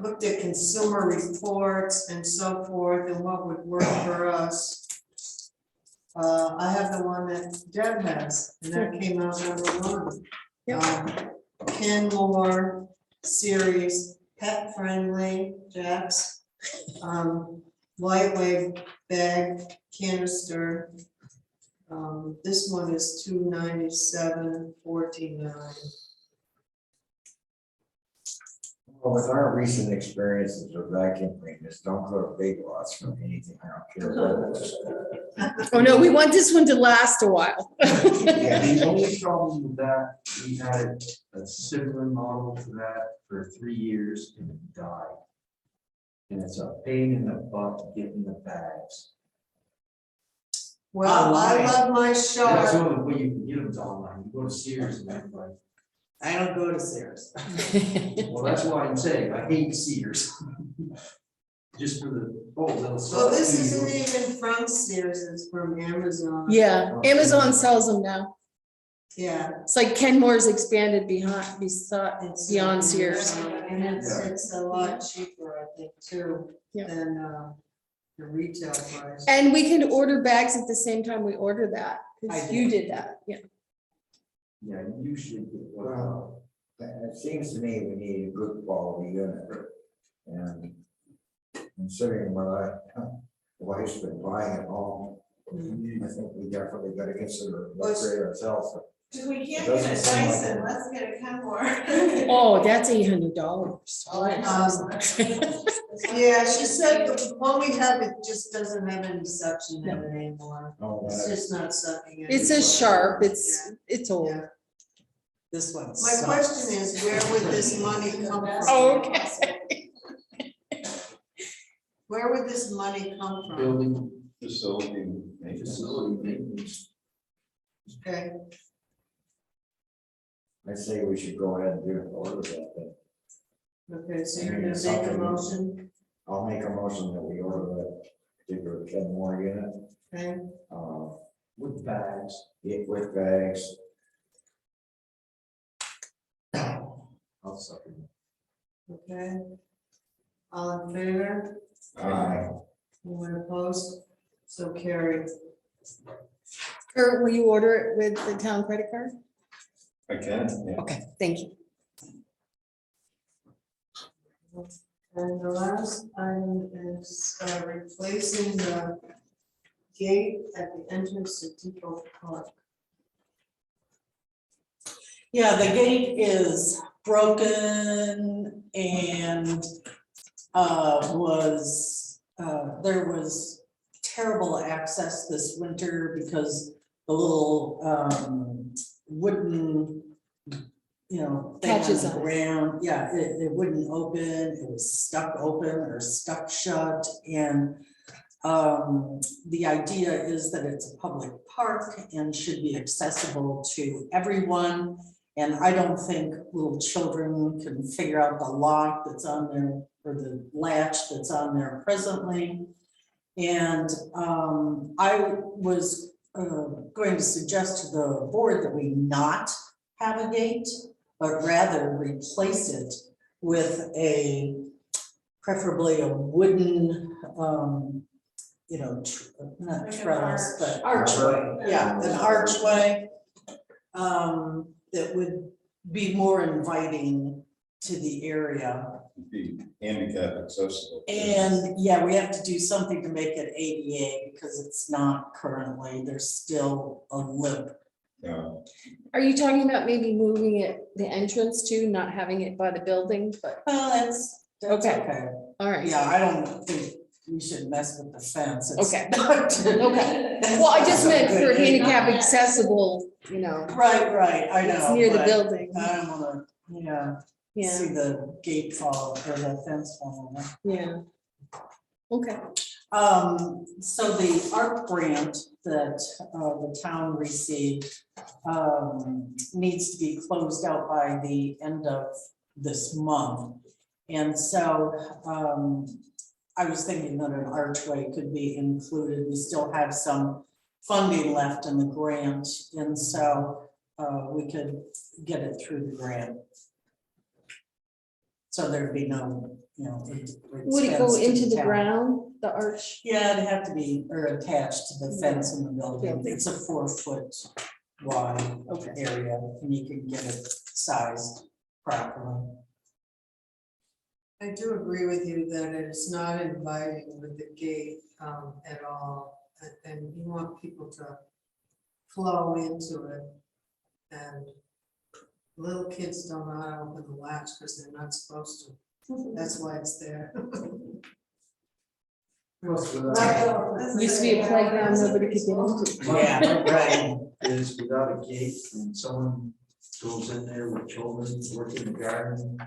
looked at consumer reports and so forth and what would work for us. I have the one that Deb has, and that came out #1. Kenmore series, pet friendly, Jack's. Lightweight bag canister. This one is $297.49. Well, with our recent experiences with vacuum cleaners, don't go to Big Lots for anything, I don't care what it is. Oh, no, we want this one to last a while. Yeah, the only problem with that, we had a similar model to that for 3 years and it died. And it's a pain in the butt getting the bags. Well, I Online. love my That's the Sharp. only way you can get them online. You go to Sears and they're like, I don't go to Sears. well, that's why I'm saying I hate Sears. Just for the, they'll sell. Well, it this to isn't you. even from Sears, it's from Amazon. Yeah, Amazon sells them now. Yeah. It's like Kenmore's expanded beyond It's beyond Sears. And it's a lot cheaper, I think, too, Yeah. than the retail price. And we can order bags at the same time we order that. 'Cause I you did that, yeah. Yeah, you usually get what, Well, it seems to me we need a good quality unit. And considering what the wife's been buying at home, I think we definitely gotta consider upgrade ourselves. If we can't It get a doesn't seem like Dyson, it. let's get a Kenmore. Oh, that's $800. Yeah, she said the one we have, it just doesn't have any suction in it anymore. Oh, It's just not sucking in. It's a sharp, it's old. Yeah. This one My sucks. question is, where would this money come from? Oh, okay. Where would this money come from? building Facility maintenance. facility maintenance. Okay, I say we should go ahead and do it, order that, but okay, so you're gonna make a motion, I'll make a motion that we order that particular Kenmore unit. okay? With bags. With bags. I'll second. Okay. All in favor? Aye. Anyone opposed? So carried. Kurt, will you order it with the town credit card? I can, yeah. Okay, thank you. And the last item is replacing the gate at the entrance to Depot Park. Yeah, the gate is broken and there was terrible access this winter because the little wooden, thing on Catches the on it. ground, yeah, it wouldn't open, it was stuck open or stuck shut, and the idea is that it's a public park and should be accessible to everyone. And I don't think little children can figure out the lock that's on there or the latch that's on there presently. And I was going to suggest to the board that we not have a gate, but rather replace it with preferably a wooden, not Like an trellis, arch. but archway, yeah, an archway. That would be more inviting to the area. Be handicap accessible. And yeah, we have to do something to make it ADA because it's not currently, there's still a lip. Yeah. Are you talking about maybe moving it, the entrance to, not having it by the building, but, Well, that's Okay. okay. all right. Yeah, I don't think we should mess with the fence. It's Okay. not- Okay. that's Well, I just not meant good for either. handicap accessible, Right, I know. it's near the but building, I don't wanna, yeah, see the gate fall or the fence fall over. yeah. Okay, So the ARP grant that the town received needs to be closed out by the end of this month. And so I was thinking that an archway could be included. We still have some funding left in the grant, and so we could get it through the grant. So there'd be no, would it go expense to into the town. ground, the arch? Yeah, it'd have to be, or attached to the fence in the building. It's a 4-foot wide area, and you can get it sized properly. I do agree with you that it is not inviting with the gate at all. And you want people to flow into it. And little kids don't know how to open the latch because they're not supposed to. That's why it's there. Plus, Used to be a playground nobody could get into. Yeah, right. is without a gate, and someone goes in there with children working in the garden,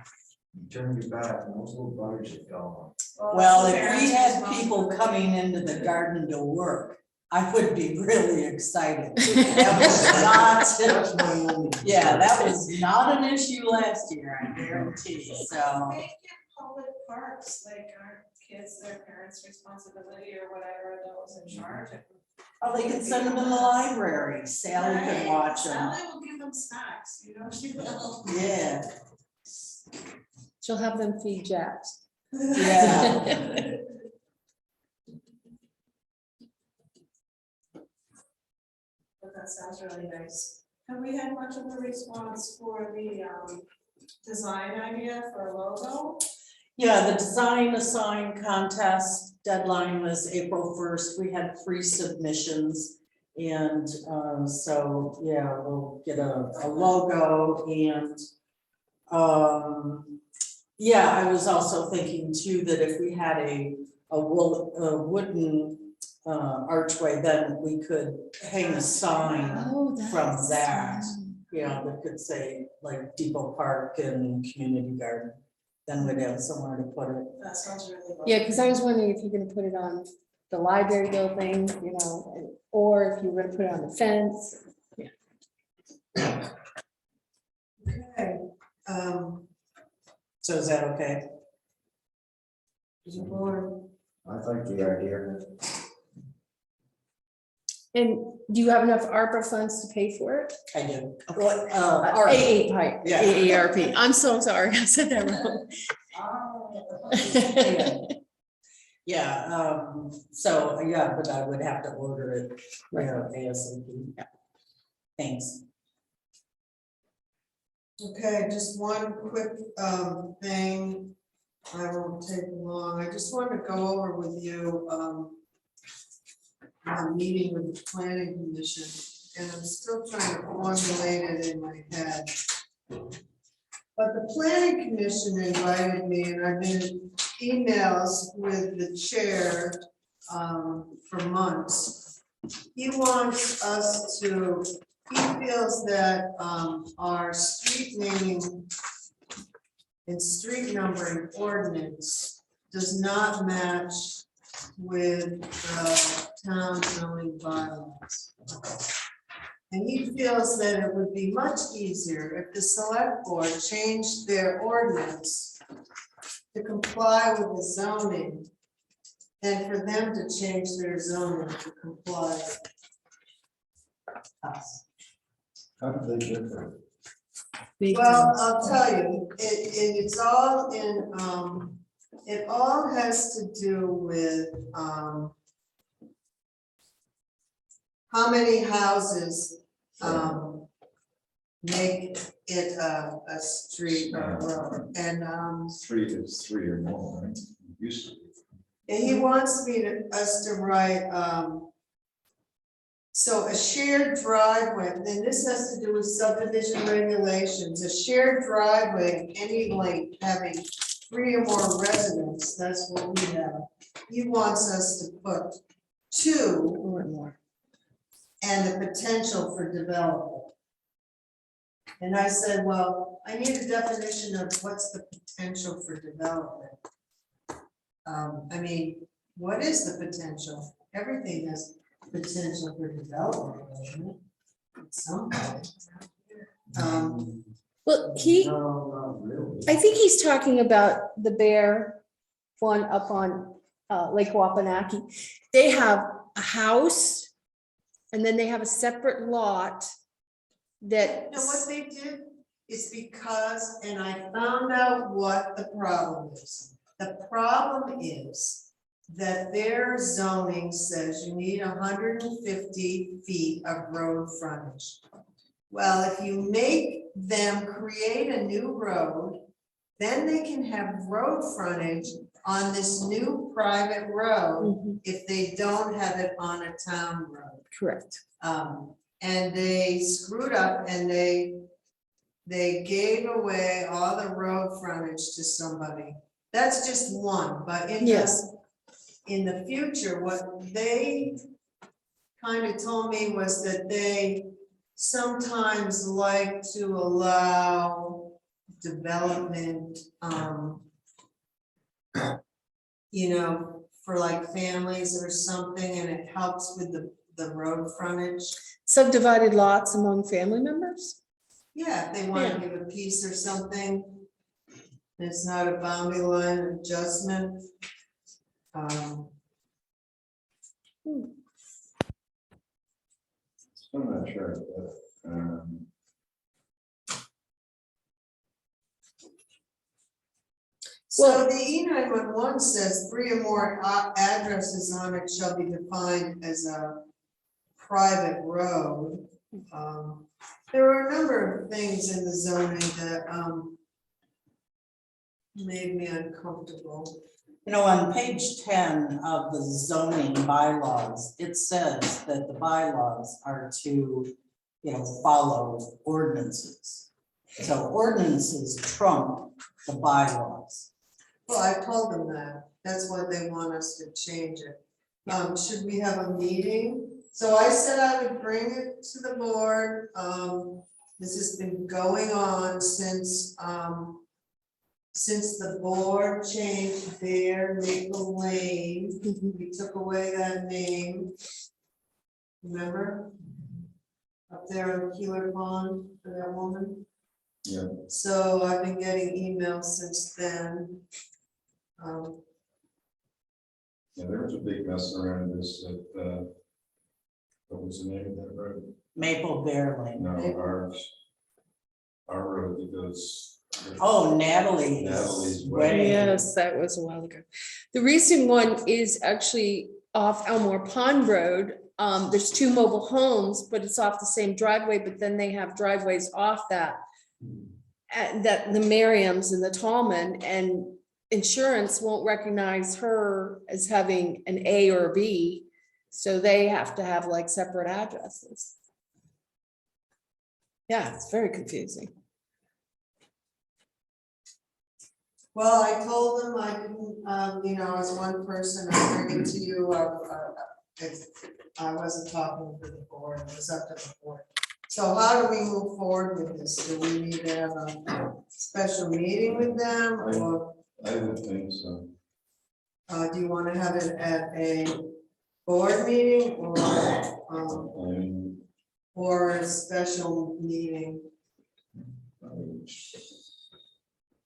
you turn your back and those little buggers are gone. Well, if we had people coming into the garden to work, I would be really excited. That was That's not, my only. yeah, that was not an issue last year, I guarantee you, so. Make it public parks, like aren't kids their parents' responsibility or whatever, those in charge. Oh, they can send them in the library, Sally can watch them, Sally will give them snacks, she will. yeah, She'll have them feed Jacks. yeah. But that sounds really nice. Have we had much of a response for the design idea for a logo? Yeah, the design a sign contest deadline was April 1st. We had 3 submissions. And so, yeah, we'll get a logo and yeah, I was also thinking too that if we had a wooden archway, then we could hang a sign Oh, from that, that could say like Depot Park and Community Garden. Then we'd have somewhere to put it. That sounds really good. Yeah, because I was wondering if you're gonna put it on the library building, or if you were gonna put it on the fence. Okay. So is that okay? Is the board I like the idea. And do you have enough ARPA funds to pay for it? I do. What? ARPA. AARP, Yeah. AARP. I'm so sorry, I said that wrong. Yeah, so, yeah, but I would have to order it, ASAP. Yeah. Thanks. Okay, just one quick thing. I won't take long. I just wanted to go over with you a meeting with the planning commission, and I'm still trying to formulate it in my head. But the planning commission invited me, and I've been in emails with the chair for months. He wants us to, he feels that our street naming and street numbering ordinance does not match with the town zoning bylaws. And he feels that it would be much easier if the select board changed their ordinance to comply with the zoning than for them to change their zoning to comply with us. How do they differ? Well, I'll tell you, it's all in, it all has to do with, how many houses, make it a street or a road, and, Three is three or more, right? Used to be. and he wants us to write, so a shared driveway, and this has to do with subdivision regulations, a shared driveway of any length having 3 or more residents, that's what we have. He wants us to put 2 Or more. and the potential for development. And I said, well, I need a definition of what's the potential for development. I mean, what is the potential? Everything has potential for development, doesn't it? At some point. Well, No, not really. I think he's talking about the bear one up on Lake Wapanaki. They have a house and then they have a separate lot that. No, what they did is because, and I found out what the problem is. The problem is that their zoning says you need 150 feet of road frontage. Well, if you make them create a new road, then they can have road frontage on this new private road Mhm, if they don't have it on a town road. correct. And they screwed up and they gave away all the road frontage to somebody. That's just one, but Yes. in the future, what they kind of told me was that they sometimes like to allow development, you know, for like families or something, and it helps with the road frontage. Subdivided lots among family members? Yeah, if they want Yeah. to give a piece or something. It's not a boundary line adjustment. I'm not sure, but, So the E911 says 3 or more addresses on it shall be defined as a private road. There were a number of things in the zoning that made me uncomfortable. You know, on page 10 of the zoning bylaws, it says that the bylaws are to, follow ordinances. So ordinances trump the bylaws. Well, I told them that. That's why they want us to change it. Should we have a meeting? So I said I would bring it to the board. This has been going on since the board changed their Maple Lane. We took away that name. Remember? Up there on Keeler Pond for that woman. yeah, So I've been getting emails since then. yeah, there was a big mess around this at What was the name of that road? Maple Bear Lane. No, our road that goes. Oh, Natalie's Natalie's wedding. Yes, that was a while ago. The recent one is actually off Elmore Pond Road. There's 2 mobile homes, but it's off the same driveway, but then they have driveways off that. That the Merriams and the Tallman, and insurance won't recognize her as having an A or a B. So they have to have like separate addresses. Yeah, it's very confusing. Well, I told them I didn't, you know, as one person, I bring it to you, if I wasn't talking to the board, it was up to the board. So how do we move forward with this? Do we need to have a special meeting with them, or I would think so. do you want to have it at a board meeting, or a special meeting?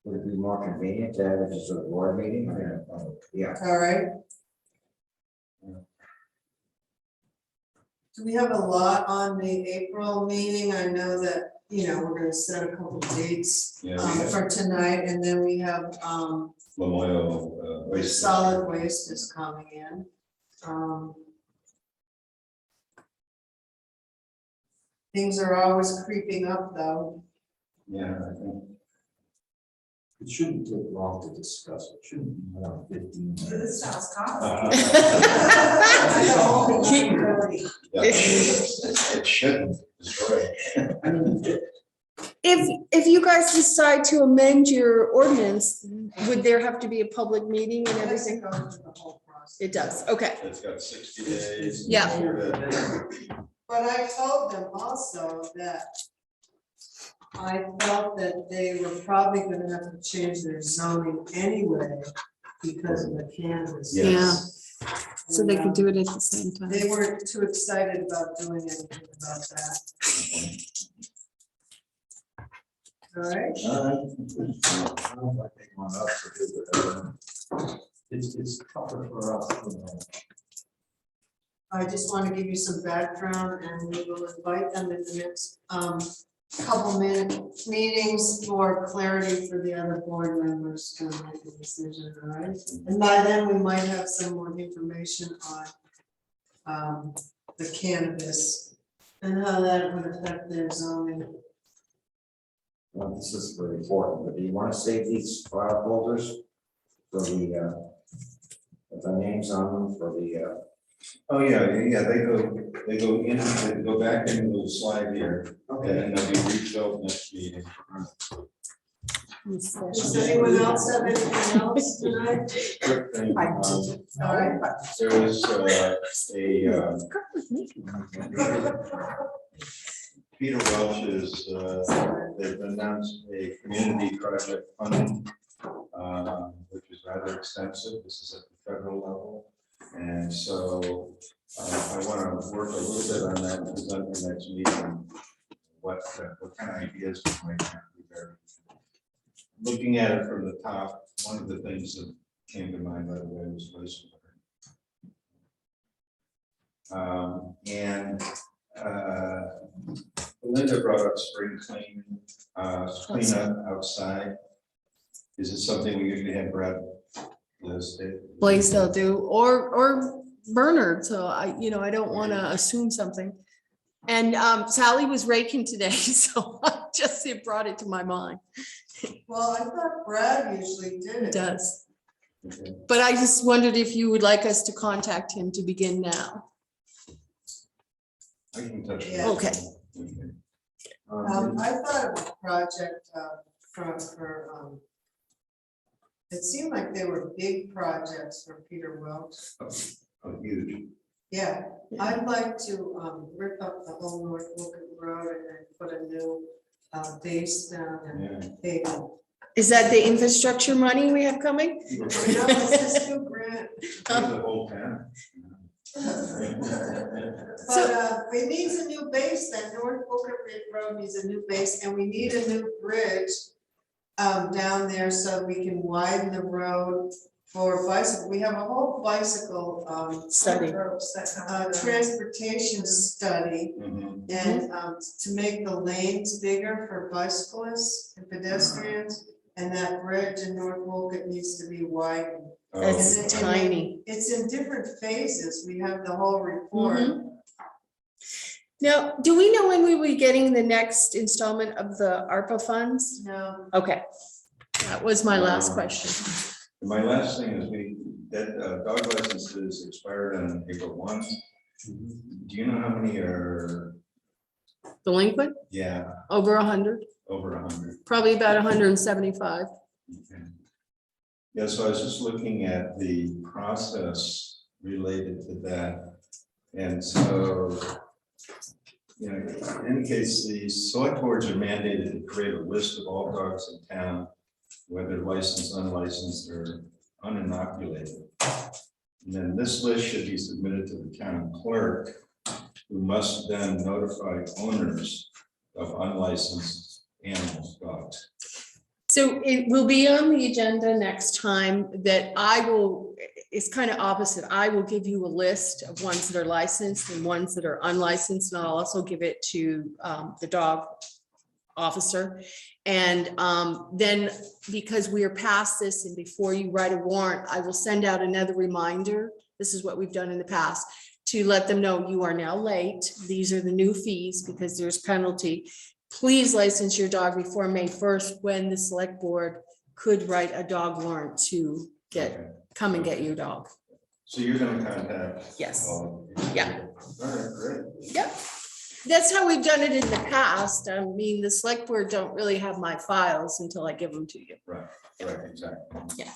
Would it be more convenient to have it as a board meeting? Yeah. All right. Do we have a lot on the April meeting? I know that, you know, we're gonna set a couple of dates Yeah, we have for tonight, and then we have Lamoille, waste. solid waste is coming in. Things are always creeping up, though. Yeah, I think. It shouldn't take long to discuss, it shouldn't be more than 15 minutes. This sounds common. Yeah, it shouldn't, it's right. If you guys decide to amend your ordinance, would there have to be a public meeting and It has to everything? go through the whole process. It does, okay. It's got 60 days. Yeah. But I told them also that I felt that they were probably gonna have to change their zoning anyway because of the cannabis. Yes. So they could do it at the same time. They weren't too excited about doing anything about that. All right, Sounds like they want us to do whatever. It's tougher for us, you know. I just want to give you some background, and we will invite them in the next couple meetings for clarity for the other board members to make a decision, all right? And by then, we might have some more information on the cannabis and how that would affect their zoning. Well, this is very important, but do you want to save these file folders for the, with the names on them for the, Oh, yeah, they go back into the slide here, and then they'll be refilled next meeting. Does anyone else have anything else tonight? Quick thing, I do. All right. there was Peter Welch is, they've announced a community project funding, which is rather extensive. This is at the federal level. And so I want to work a little bit on that and present the next meeting. What kind of ideas we might have. Looking at it from the top, one of the things that came to mind right away was wastewater. Linda brought up spring cleanup outside. Is it something we usually have Brad list? Blaisdell do, or Bernard, so I don't want to assume something. And Sally was raking today, so it brought it to my mind. Well, I thought Brad usually did It it. does, Okay. but I just wondered if you would like us to contact him to begin now. I can touch. Yeah. Okay. I thought of a project for it seemed like they were big projects for Peter Welch. Oh, huge. Yeah, I'd like to rip up the whole North Wolcott Road and then put a new base down and Yeah. pave. Is that the infrastructure money we have coming? No, it's this new grant. The whole town. But it needs a new base, that North Wolcott Road needs a new base, and we need a new bridge down there so we can widen the road for bicycle, we have a whole bicycle, Study. Ropes that come with them. transportation study. Mhm. And to make the lanes bigger for bicyclists and pedestrians, and that bridge in North Wolcott needs to be widened. Oh, It's And then- tiny. It's in different phases, we have the whole report. Now, do we know when we will be getting the next installment of the ARPA funds? No, Okay, that was my last Um, question. My last thing is that dog licenses expired on April 1. Do you know how many are, Delinquent, yeah, over 100, over 100? probably about 175. Okay. Yeah, so I was just looking at the process related to that. And so, you know, in any case, the select boards are mandated to create a list of all dogs in town, whether licensed, unlicensed, or uninoculated. And then this list should be submitted to the town clerk, who must then notify owners of unlicensed animals, dogs. So it will be on the agenda next time that I will, it's kind of opposite. I will give you a list of ones that are licensed and ones that are unlicensed, and I'll also give it to the dog officer. And then, because we are past this and before you write a warrant, I will send out another reminder. This is what we've done in the past, to let them know you are now late. These are the new fees because there's penalty. Please license your dog before May 1st, when the select board could write a dog warrant to Okay. come and get your dog. So you're gonna contact? Yes. all of these Yeah. people? All right, great. Yep. That's how we've done it in the past. I mean, the select board don't really have my files until I give them to you. Right, exactly.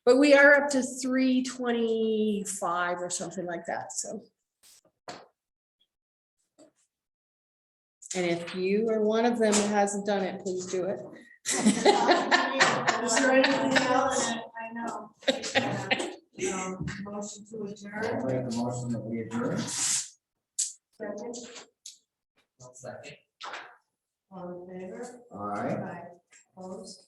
But we are up to 325 or something like that, so. And if you are one of them that hasn't done it, please do it. Is there anything else? I know. Motion to I'll adjourn. make a motion that we adjourn. Second. All in favor? All right, Aye. Opposed?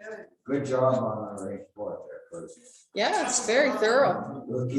Good. good job on our report there, Chris. Yeah, it's very thorough. We'll keep